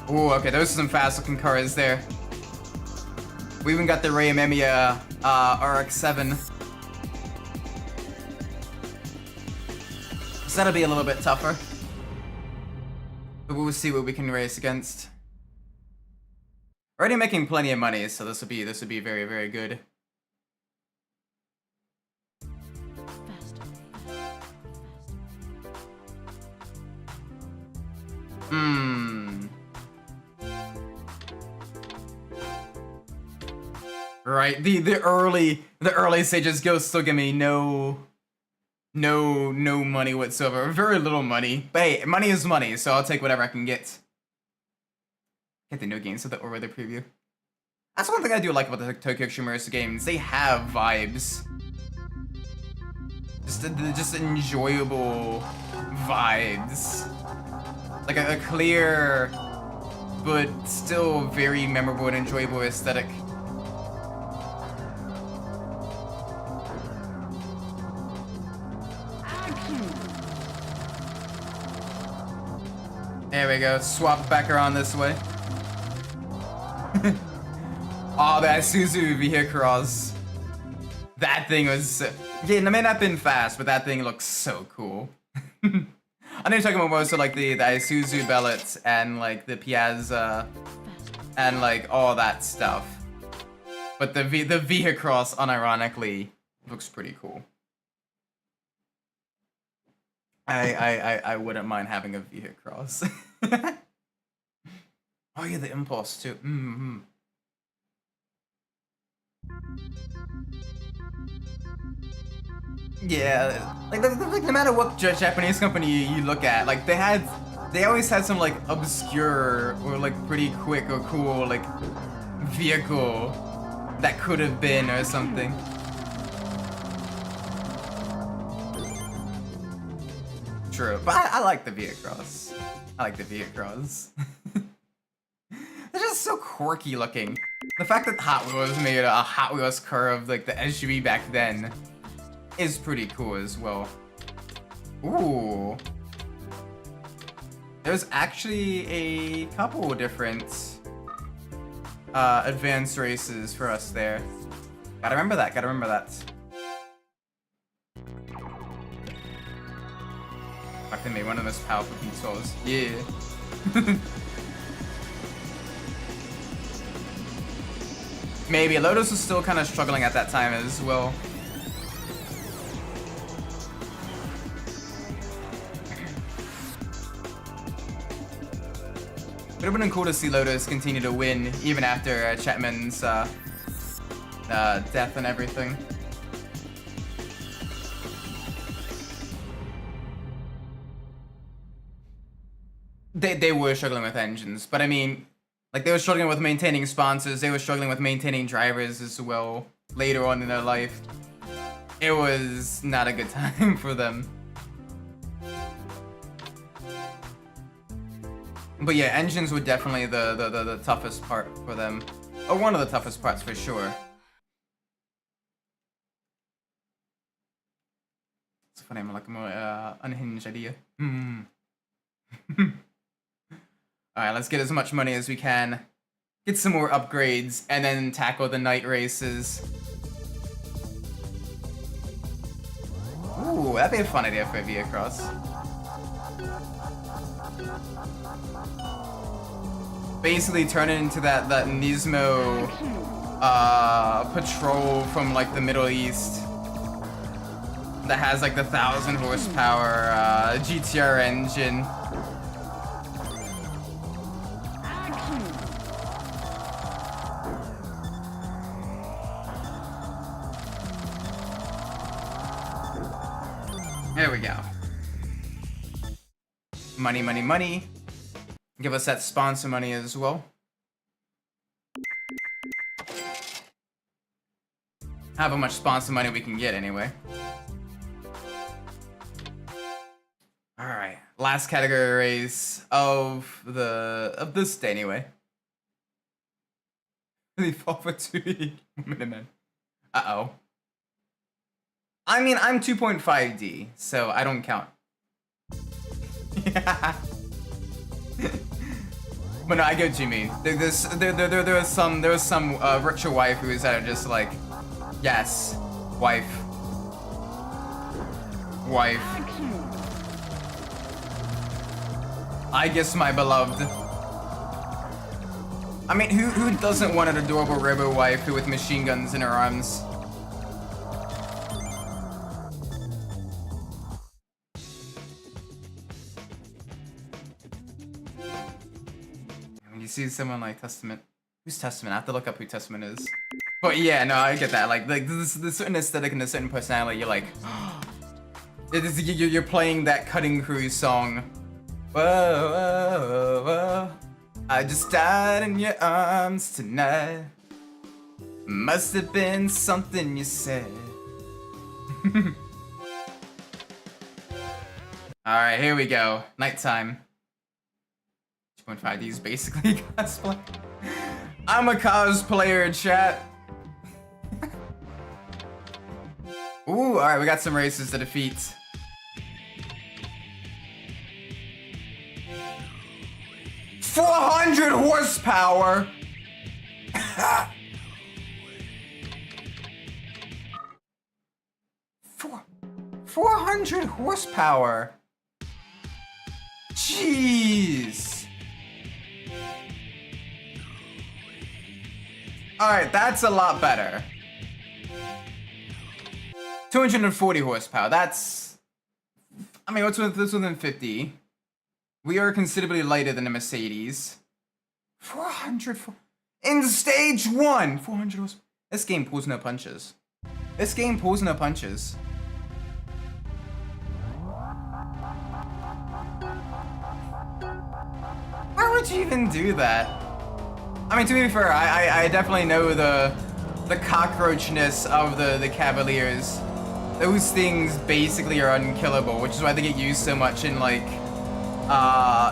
Ooh, okay, those are some fast-looking cars there. We even got the Ray Memia RX-7. So that'll be a little bit tougher. But we'll see what we can race against. Already making plenty of money, so this will be very, very good. Right? The early stages Ghost still give me no money whatsoever. Very little money. But hey, money is money, so I'll take whatever I can get. Get the new games so that over the preview. That's one thing I do like about the Tokyo Extreme games. They have vibes. Just enjoyable vibes. Like a clear, but still very memorable and enjoyable aesthetic. There we go. Swap back around this way. Oh, that Isuzu Vehicross. That thing was... Yeah, it may not have been fast, but that thing looks so cool. I know you're talking about most of like the Isuzu Bellet and like the Piazza and like all that stuff. But the Vehicross, unironically, looks pretty cool. I wouldn't mind having a Vehicross. Oh yeah, the Impulse too. Mm-hmm. Yeah, like no matter what Japanese company you look at, like they always had some like obscure or like pretty quick or cool like vehicle that could have been or something. True, but I like the Vehicross. I like the Vehicross. They're just so quirky looking. The fact that Hot Wheels made a Hot Wheels car of like the SUV back then is pretty cool as well. Ooh. There's actually a couple different advanced races for us there. Gotta remember that, gotta remember that. Fuck, they made one of the most powerful controls. Yeah. Maybe. Lotus was still kind of struggling at that time as well. It would have been cool to see Lotus continue to win even after Chapman's death and everything. They were struggling with engines, but I mean, like they were struggling with maintaining sponsors, they were struggling with maintaining drivers as well later on in their life. It was not a good time for them. But yeah, engines were definitely the toughest part for them. Or one of the toughest parts for sure. It's funny, I'm like a more unhinged idea. Alright, let's get as much money as we can. Get some more upgrades, and then tackle the night races. Ooh, that'd be a fun idea for a Vehicross. Basically turn it into that Nismo patrol from like the Middle East that has like the 1,000 horsepower GTR engine. There we go. Money, money, money. Give us that sponsor money as well. However much sponsor money we can get anyway. Alright, last category race of this day anyway. They fall for 2 minute. Uh-oh. I mean, I'm 2.5D, so I don't count. But no, I get what you mean. There was some virtual waifus that are just like, yes, wife. I guess my beloved. I mean, who doesn't want an adorable robo waifu with machine guns in her arms? When you see someone like Testament, who's Testament? I have to look up who Testament is. But yeah, no, I get that. Like there's certain aesthetic and a certain personality. You're like, you're playing that Cutting Crew song. Whoa, whoa, whoa, whoa. I just died in your arms tonight. Must have been something you said. Alright, here we go. Nighttime. 2.5D's basically cosplay. I'm a cosplayer, chat. Ooh, alright, we got some races to defeat. $400 horsepower! 400 horsepower! Jeez! Alright, that's a lot better. 240 horsepower, that's... I mean, what's within 50? We are considerably lighter than a Mercedes. 400... In stage 1! 400 horsepower. This game pulls no punches. This game pulls no punches. Why would you even do that? I mean, to be fair, I definitely know the cockroachness of the Cavaliers. Those things basically are unkillable, which is why they get used so much in like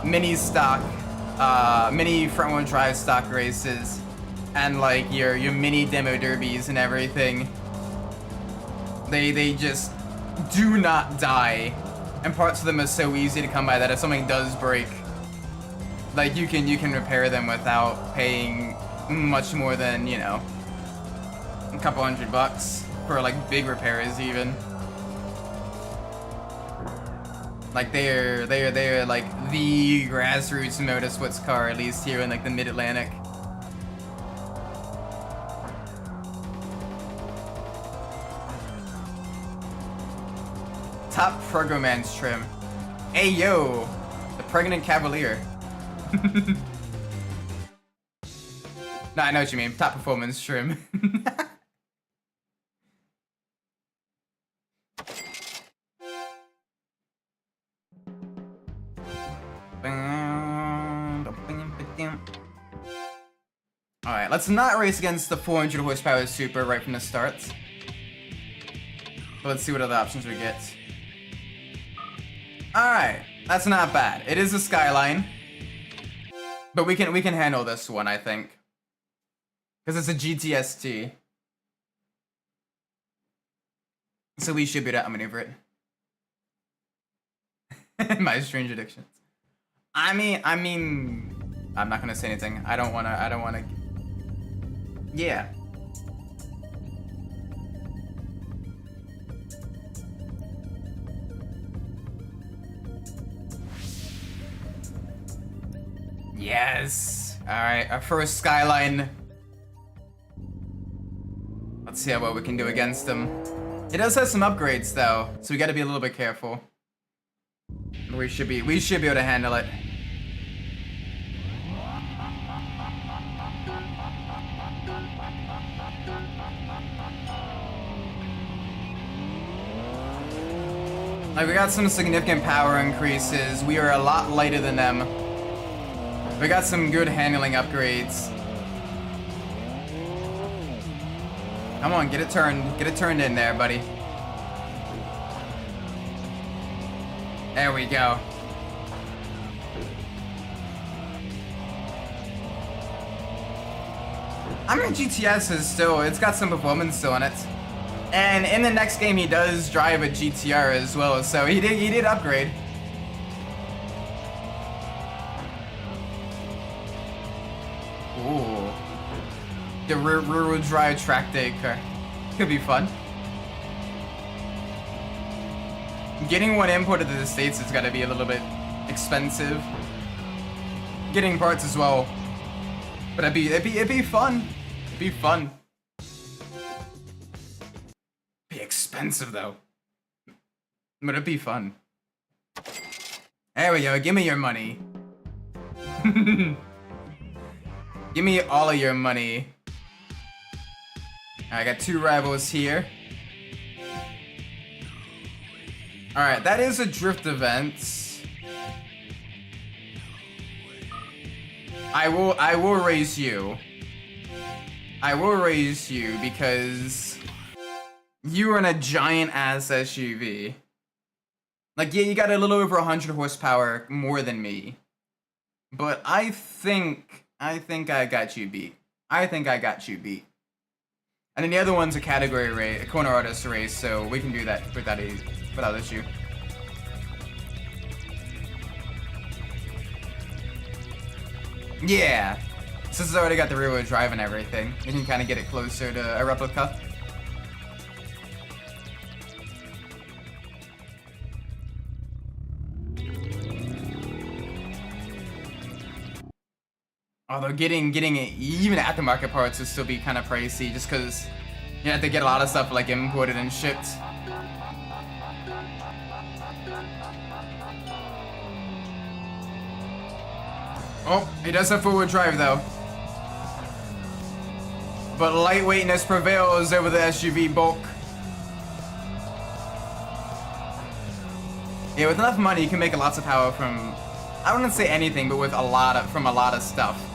mini stock, mini front-wheel drive stock races, and like your mini demo derbies and everything. They just do not die, and parts of them are so easy to come by that if something does break, like you can repair them without paying much more than, you know, a couple $100 for like big repairs even. Like they're like the grassroots motorsports car, at least here in like the Mid-Atlantic. Top Progromance trim. Hey yo, the pregnant Cavalier. No, I know what you mean. Top performance trim. Alright, let's not race against the 400 horsepower Super right from the start. But let's see what other options we get. Alright, that's not bad. It is a Skyline. But we can handle this one, I think. Because it's a GTST. So we should be able to outmaneuver it. My strange addictions. I mean, I'm not gonna say anything. I don't wanna. Yeah. Yes. All right, our first Skyline. Let's see how well we can do against them. It does have some upgrades though, so we got to be a little bit careful. We should be able to handle it. Like, we got some significant power increases. We are a lot lighter than them. We got some good handling upgrades. Come on, get it turned in there, buddy. There we go. I mean, GTS is still, it's got some performance still in it. And in the next game, he does drive a GTR as well, so he did upgrade. Ooh. The rear-wheel drive track day car. Could be fun. Getting one imported to the States is gotta be a little bit expensive. Getting parts as well. But it'd be fun. It'd be fun. Be expensive though. But it'd be fun. There we go, give me your money. Give me all of your money. I got 2 rivals here. Alright, that is a drift event. I will raise you. I will raise you because you are in a giant ass SUV. Like, yeah, you got a little over 100 horsepower more than me. But I think I got you beat. I think I got you beat. And then the other one's a category race, a corner artist race, so we can do that without issue. Yeah. Since it's already got the rear-wheel drive and everything, we can kind of get it closer to a replica. Although getting even aftermarket parts would still be kind of pricey, just because you have to get a lot of stuff like imported and shipped. Oh, he does have four-wheel drive though. But lightweightness prevails over the SUV bulk. Yeah, with enough money, you can make lots of power from, I wouldn't say anything, but with from a lot of stuff.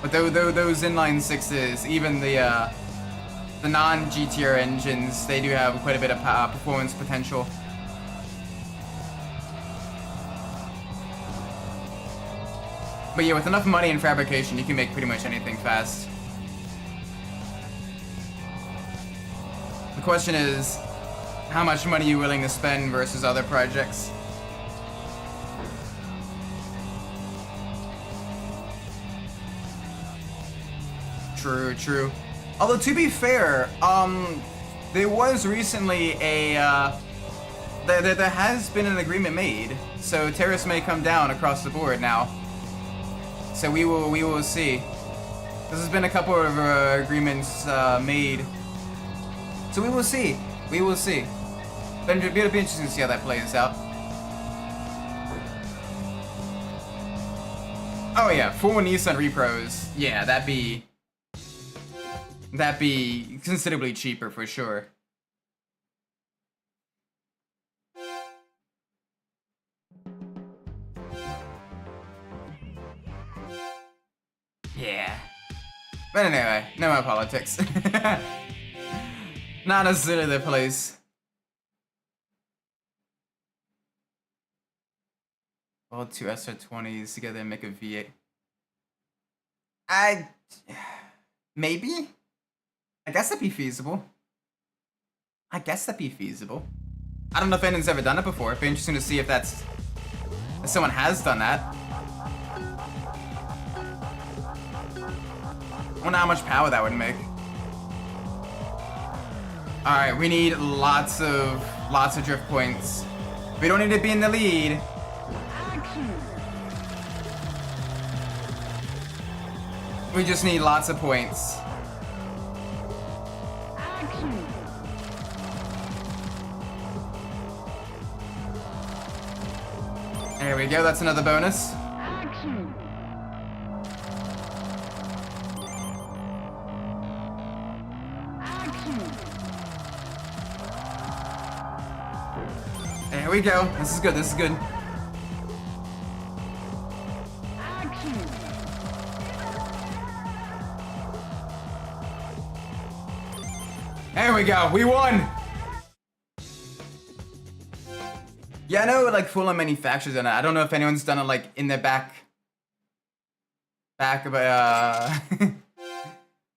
But those inline sixes, even the non-GTR engines, they do have quite a bit of performance potential. But yeah, with enough money and fabrication, you can make pretty much anything fast. The question is, how much money are you willing to spend versus other projects? True, true. Although, to be fair, there was recently a, there has been an agreement made, so tariffs may come down across the board now. So we will see. There's been a couple of agreements made, so we will see. We will see. But it'll be interesting to see how that plays out. Oh yeah, 4 Nissan Repros. Yeah, that'd be considerably cheaper for sure. Yeah. But anyway, no more politics. Not necessarily the place. All 2 SR20s together and make a V8. Maybe? I guess that'd be feasible. I don't know if anyone's ever done it before. It'd be interesting to see if someone has done that. I wonder how much power that would make. Alright, we need lots of drift points. We don't need to be in the lead. We just need lots of points. There we go, that's another bonus. There we go. This is good, this is good. There we go, we won! Yeah, I know like full-on manufacturers done it. I don't know if anyone's done it like in their back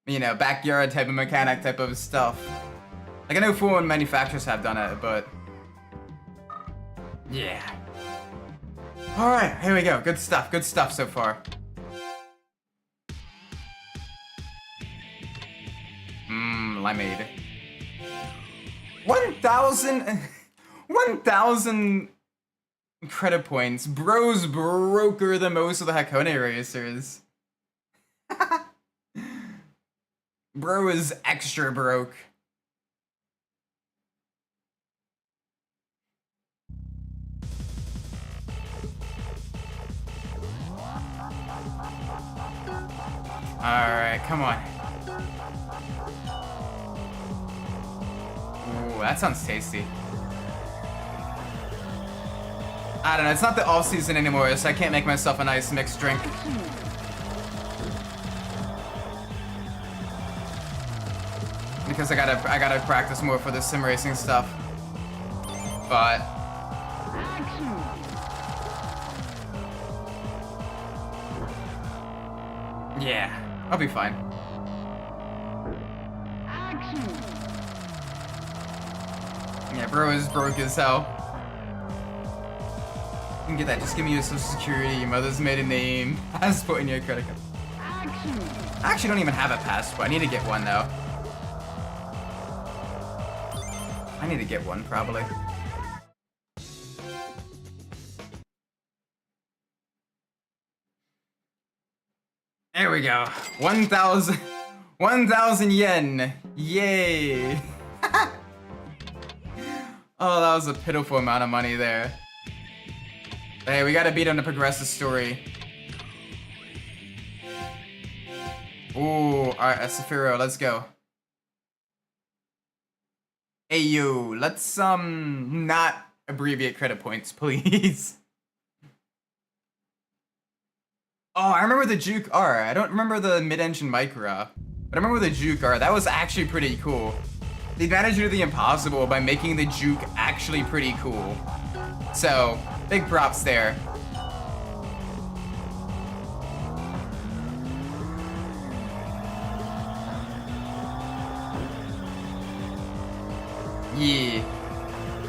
you know, backyard type of mechanic type of stuff. Like I know full-on manufacturers have done it, but yeah. Alright, here we go. Good stuff so far. Limeade. 1,000 credit points. Bro's broker the most of the Hakone racers. Bro is extra broke. Alright, come on. that sounds tasty. I don't know, it's not the off season anymore, so I can't make myself a nice mixed drink. Because I gotta practice more for the sim racing stuff. But yeah, I'll be fine. Yeah, bro is broke as hell. You can get that. Just give me your social security, your mother's maiden name, passport, and your credit card. I actually don't even have a passport. I need to get one though. I need to get one probably. There we go. 1,000 yen. Yay. Oh, that was a pitiful amount of money there. Hey, we gotta beat him to progress the story. Ooh, alright, Saphiro, let's go. Hey, you, let's, not abbreviate credit points, please. Oh, I remember the Juke R. I don't remember the mid-engine Micra, but I remember the Juke R. That was actually pretty cool. They managed to do the impossible by making the Juke actually pretty cool. So, big props there. Yeah.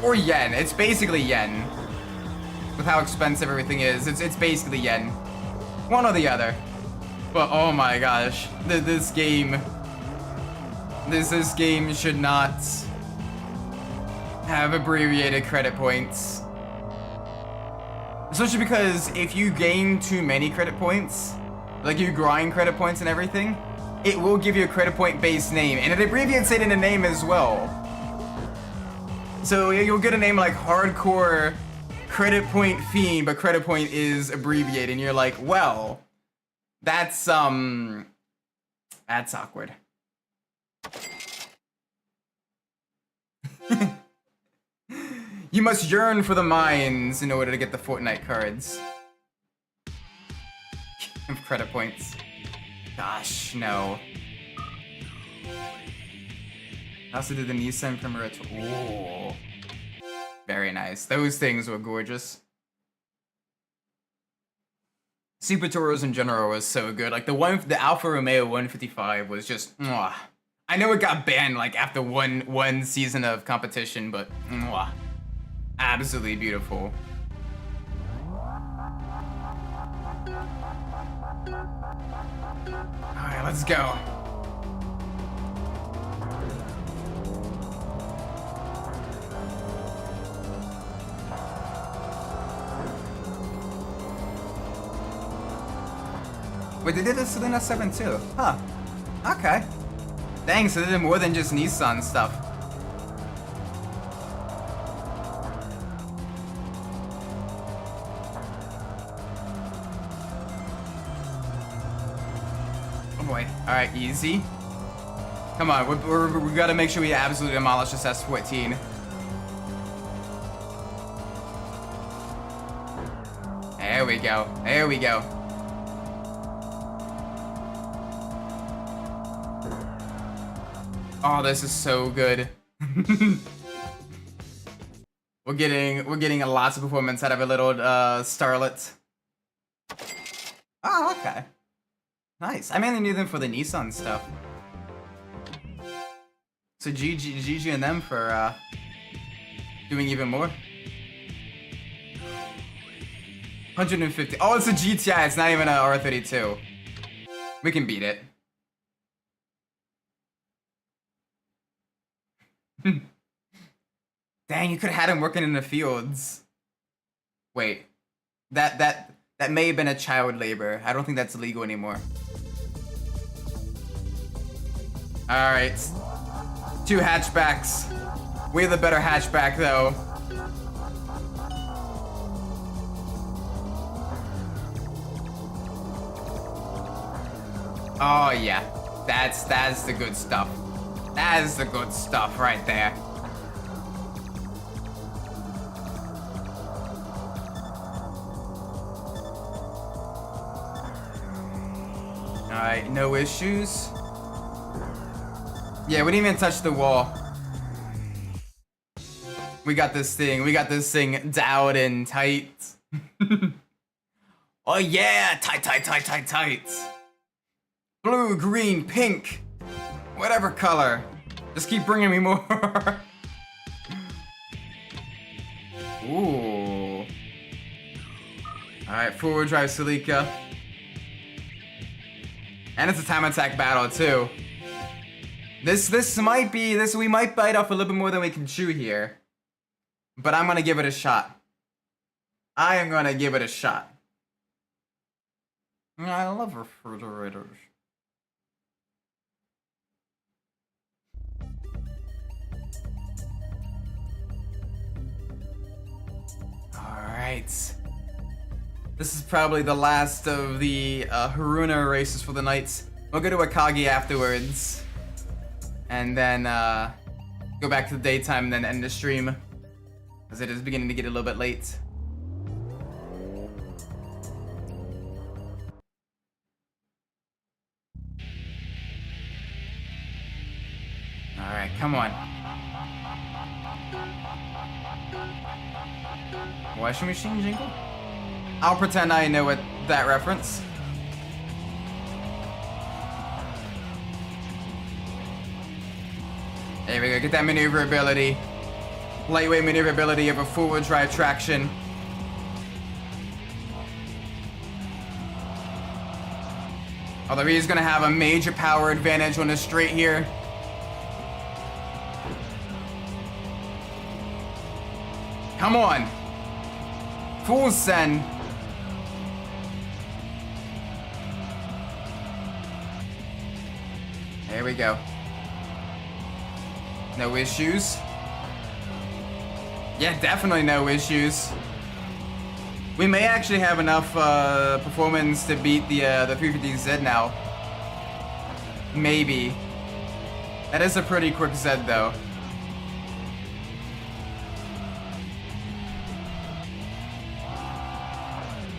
Or yen. It's basically yen. With how expensive everything is, it's basically yen. One or the other. But oh my gosh, this game should not have abbreviated credit points. Especially because if you gain too many credit points, like you grind credit points and everything, it will give you a credit point based name, and it abbreviates it in a name as well. So you'll get a name like Hardcore Credit Point Fiend, but credit point is abbreviated, and you're like, well, that's awkward. You must yearn for the mines in order to get the Fortnite cards. Credit points. Gosh, no. I also did the Nissan Primera. Ooh. Very nice. Those things were gorgeous. Super Toros in general was so good. Like the Alfa Romeo 155 was just mwah. I know it got banned like after one season of competition, but mwah. Absolutely beautiful. Alright, let's go. Wait, they did this in a 7 too. Huh. Okay. Dang, so they did more than just Nissan stuff. Oh boy. Alright, easy. Come on, we gotta make sure we absolutely demolish this S14. There we go. There we go. Oh, this is so good. We're getting a lots of performance out of a little starlet. Oh, okay. Nice. I mainly knew them for the Nissan stuff. So GG and them for doing even more. 150. Oh, it's a GTI. It's not even a R32. We can beat it. Dang, you could have had him working in the fields. Wait, that may have been a child labor. I don't think that's illegal anymore. All right, 2 hatchbacks. We're the better hatchback, though. Oh yeah, that's the good stuff. That is the good stuff right there. Alright, no issues. Yeah, we didn't even touch the wall. We got this thing down and tight. Oh yeah, tight. Blue, green, pink, whatever color. Just keep bringing me more. Ooh. Alright, forward drive Salika. And it's a time attack battle too. We might bite off a little bit more than we can chew here. But I'm gonna give it a shot. I am gonna give it a shot. I love refrigerators. Alright. This is probably the last of the Haruna races for the night. We'll go to Akagi afterwards. And then go back to the daytime and then end the stream. As it is beginning to get a little bit late. Alright, come on. Washing machine jingle? I'll pretend I know what that reference. There we go, get that maneuverability. Lightweight maneuverability of a forward drive traction. Although he's gonna have a major power advantage on the straight here. Come on. Full send. There we go. No issues. Yeah, definitely no issues. We may actually have enough performance to beat the 350Z now. Maybe. That is a pretty quick Z though.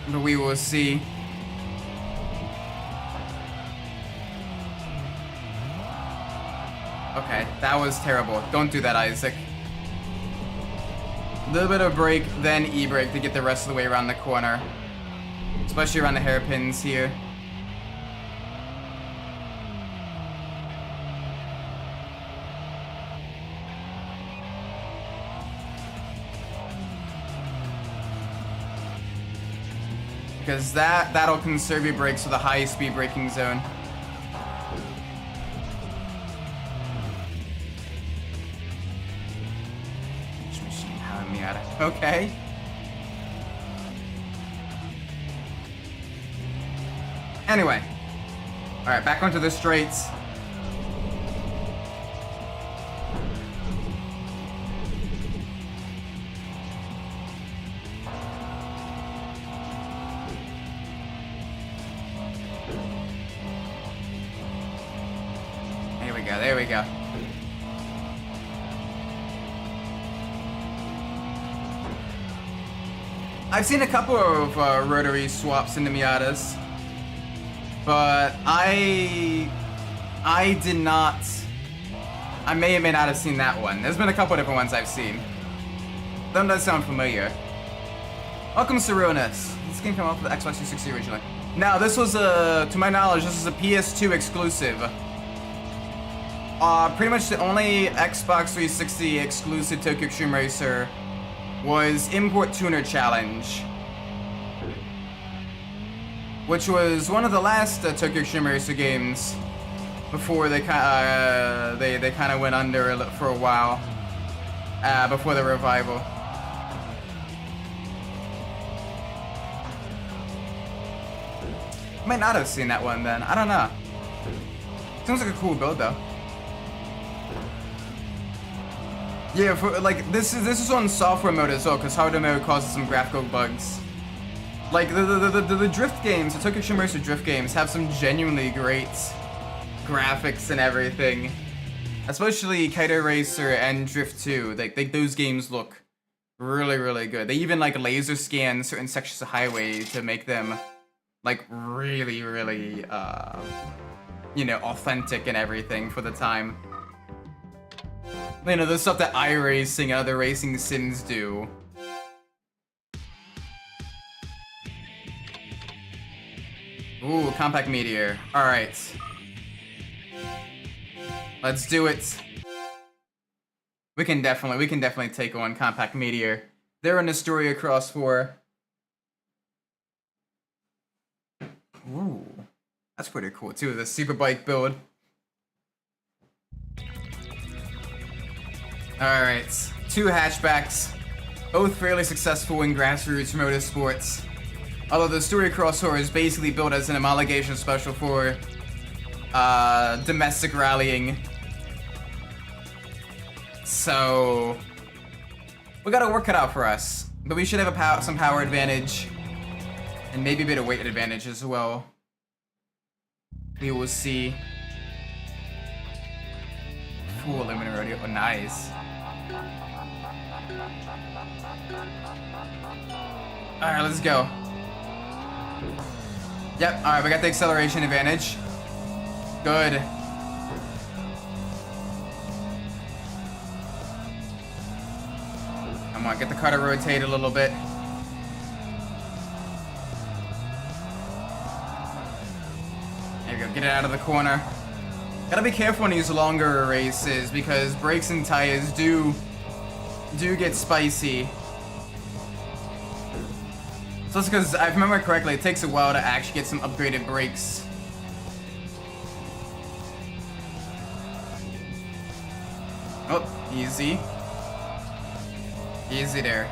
But we will see. Okay, that was terrible. Don't do that, Isaac. A little bit of brake, then E-brake to get the rest of the way around the corner. Especially around the hairpins here. Because that'll conserve your brakes for the high-speed braking zone. Okay. Anyway. Alright, back onto the straights. There we go. I've seen a couple of rotary swaps into Miatas, but I did not. I may or may not have seen that one. There's been a couple different ones I've seen. Them does sound familiar. Welcome, Saronis. This game came out for the Xbox 360 originally. Now, this was to my knowledge, this is a PS2 exclusive. Pretty much the only Xbox 360 exclusive Tokyo Extreme Racer was Import Tuner Challenge, which was one of the last Tokyo Extreme Racer games before they kind of went under for a while before the revival. I might not have seen that one then. I don't know. Sounds like a cool build though. Yeah, for, like this is on software mode as well, because hardware mode causes some graphical bugs. Like the drift games, the Tokyo Extreme Racer drift games have some genuinely great graphics and everything. Especially Kaido Racer and Drift 2. Like those games look really, really good. They even like laser scan certain sections of highway to make them like really, really, you know, authentic and everything for the time. You know, the stuff that iRacing and other racing sims do. Ooh, compact meteor. All right. Let's do it. We can definitely take on compact meteor. They're in Astoria Cross 4. Ooh, that's pretty cool too. The super bike build. All right, 2 hatchbacks, both fairly successful in grassroots motorsports. Although the Astoria Cross 4 is basically built as an homologation special for domestic rallying. So we got our work cut out for us, but we should have some power advantage, and maybe a bit of weight advantage as well. We will see. Full aluminum rodeo. Oh, nice. All right, let's go. Yep. All right, we got the acceleration advantage. Good. Come on, get the car to rotate a little bit. There you go, get it out of the corner. Gotta be careful on these longer races because brakes and tires do get spicy. So that's because, if I remember correctly, it takes a while to actually get some upgraded brakes. Oh, easy. Easy there.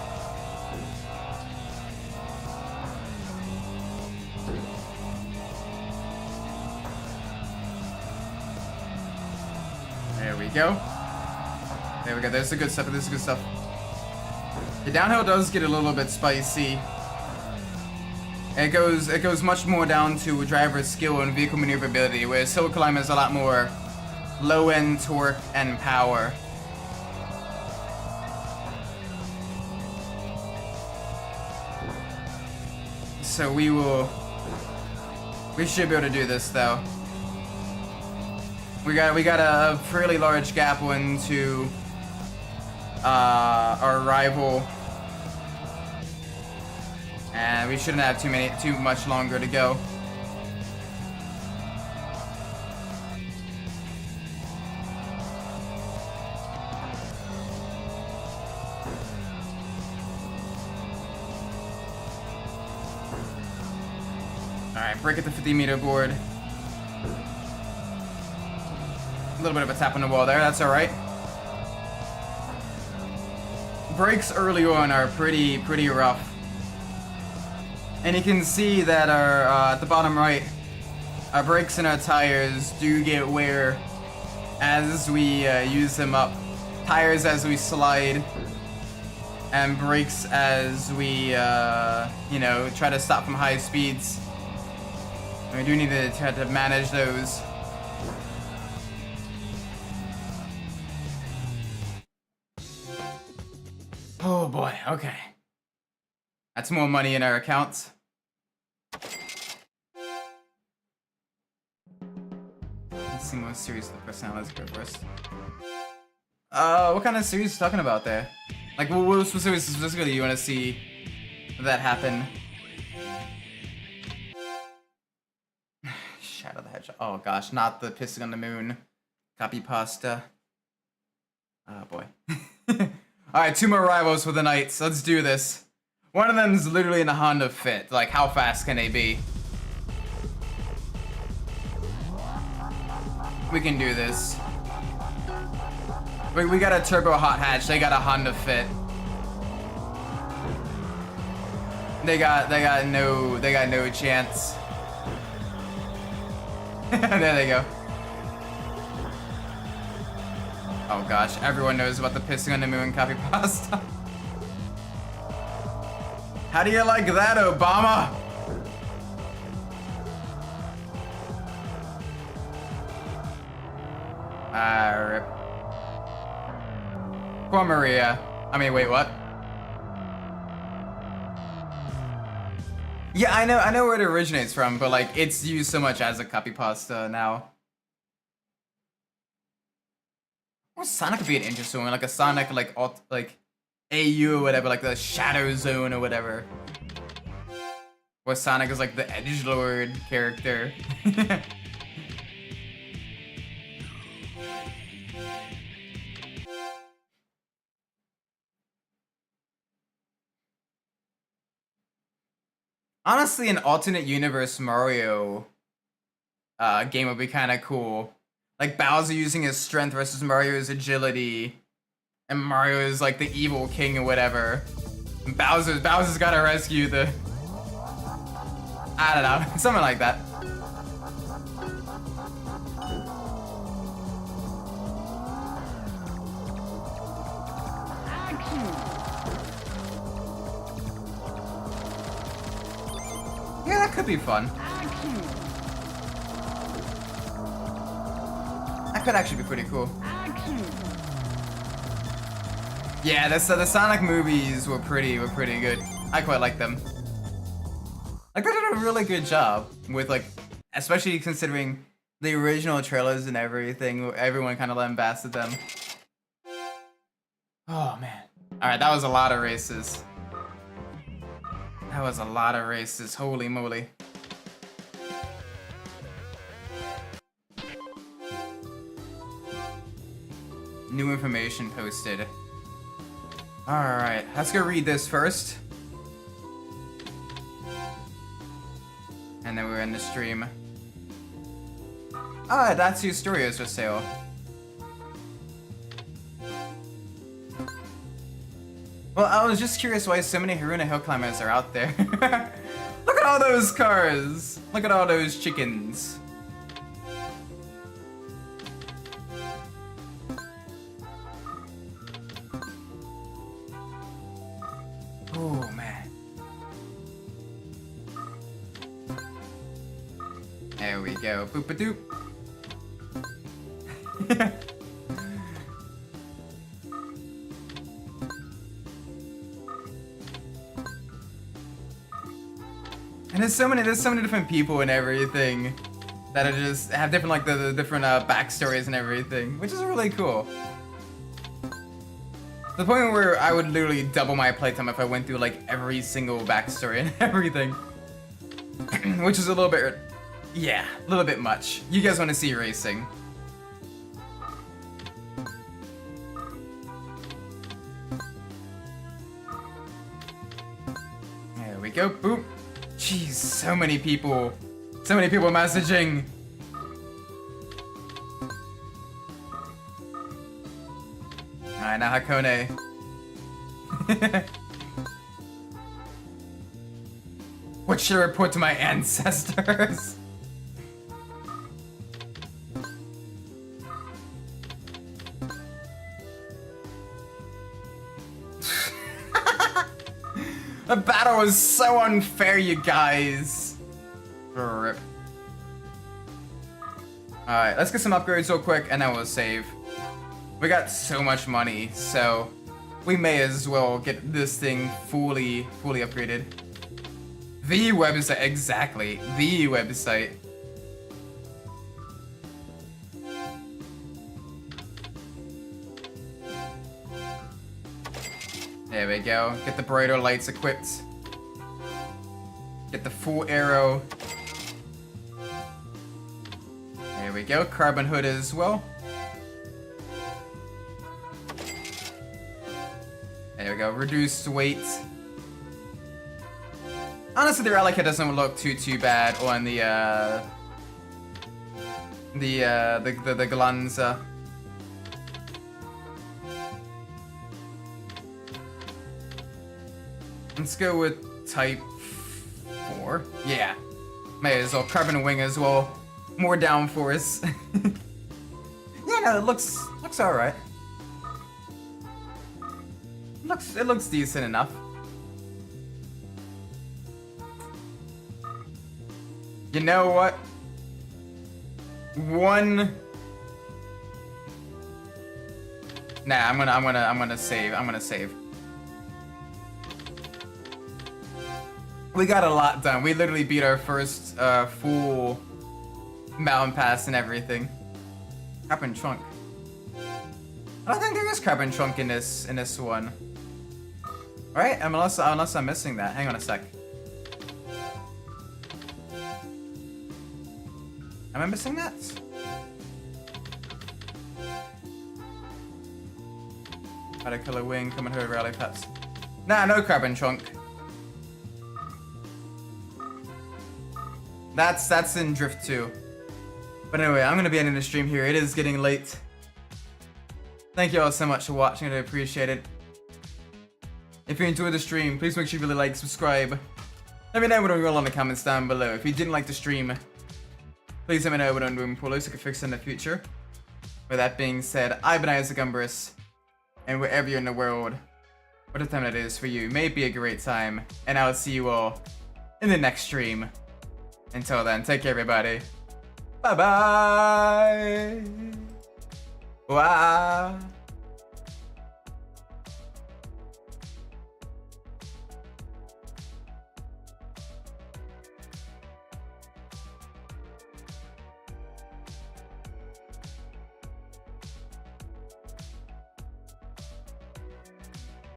There we go. There we go. There's the good stuff. This is good stuff. The downhill does get a little bit spicy. It goes much more down to driver's skill and vehicle maneuverability, whereas hill climb is a lot more low-end torque and power. So we should be able to do this though. We got a fairly large gap into our rival, and we shouldn't have too much longer to go. Alright, break at the 50-meter board. A little bit of a tap on the wall there, that's alright. Brakes early on are pretty rough. And you can see that our, at the bottom right, our brakes and our tires do get wear as we use them up. Tires as we slide, and brakes as we, you know, try to stop from high speeds. We do need to try to manage those. Oh boy, okay. That's more money in our accounts. Let's see more series of the personnel. Let's go first. What kind of series are you talking about there? Like, what series specifically you want to see that happen? Shadow the Hedgehog. Oh gosh, not the pissing on the moon. Copy pasta. Oh boy. Alright, 2 more rivals for the night. Let's do this. One of them's literally in a Honda Fit. Like, how fast can they be? We can do this. We got a turbo hot hatch. They got a Honda Fit. They got no chance. There they go. Oh gosh, everyone knows about the pissing on the moon copy pasta. How do you like that, Obama? Rip. Poor Maria. I mean, wait, what? Yeah, I know where it originates from, but like it's used so much as a copy pasta now. Or Sonic could be an interesting one, like a Sonic like AU or whatever, like the Shadow Zone or whatever. Where Sonic is like the edgelord character. Honestly, an alternate universe Mario game would be kind of cool. Like Bowser using his strength versus Mario's agility, and Mario is like the evil king or whatever. And Bowser's gotta rescue the. I don't know, something like that. Action. Yeah, that could be fun. Action. That could actually be pretty cool. Action. Yeah, the Sonic movies were pretty good. I quite like them. Like they did a really good job with like, especially considering the original trailers and everything. Everyone kind of lambasted them. Oh man! All right, that was a lot of races. That was a lot of races. Holy moly! New information posted. All right, let's go read this first. And then we're in the stream. Ah, that's your story is for sale. Well, I was just curious why so many Haruna Hill Climbers are out there. Look at all those cars! Look at all those chickens. Oh, man. There we go. Boop-a-doop. And there's so many different people and everything that are just have different like the different backstories and everything, which is really cool. To the point where I would literally double my playtime if I went through like every single backstory and everything, which is a little bit, yeah, a little bit much. You guys want to see racing? There we go. Boop. Jeez, so many people messaging. Alright, now Hakone. What should I report to my ancestors? The battle was so unfair, you guys. Rip. Alright, let's get some upgrades real quick and then we'll save. We got so much money, so we may as well get this thing fully upgraded. The website, exactly. The website. There we go. Get the brighter lights equipped. Get the full arrow. There we go. Carbon hood as well. There we go. Reduced weight. Honestly, the relic head doesn't look too bad on the Glanza. Let's go with type 4. Yeah. May as well. Carbon wing as well. More downforce. Yeah, no, it looks alright. It looks decent enough. You know what? Nah, I'm gonna save. We got a lot done. We literally beat our first full mountain pass and everything. Crab and trunk. I don't think there is crab and trunk in this one. Right? Unless I'm missing that. Hang on a sec. Am I missing that? Caterpillar wing, coming to rally pets. Nah, no crab and trunk. That's in Drift 2. But anyway, I'm gonna be ending the stream here. It is getting late. Thank you all so much for watching. I do appreciate it. If you enjoyed the stream, please make sure you really like, subscribe. Let me know what you roll in the comments down below. If you didn't like the stream, please let me know what I'm doing poorly so I can fix it in the future. With that being said, I've been Isaac Umbras, and wherever you're in the world, whatever time it is for you, may it be a great time, and I'll see you all in the next stream. Until then, take care everybody. Bye bye. Wow.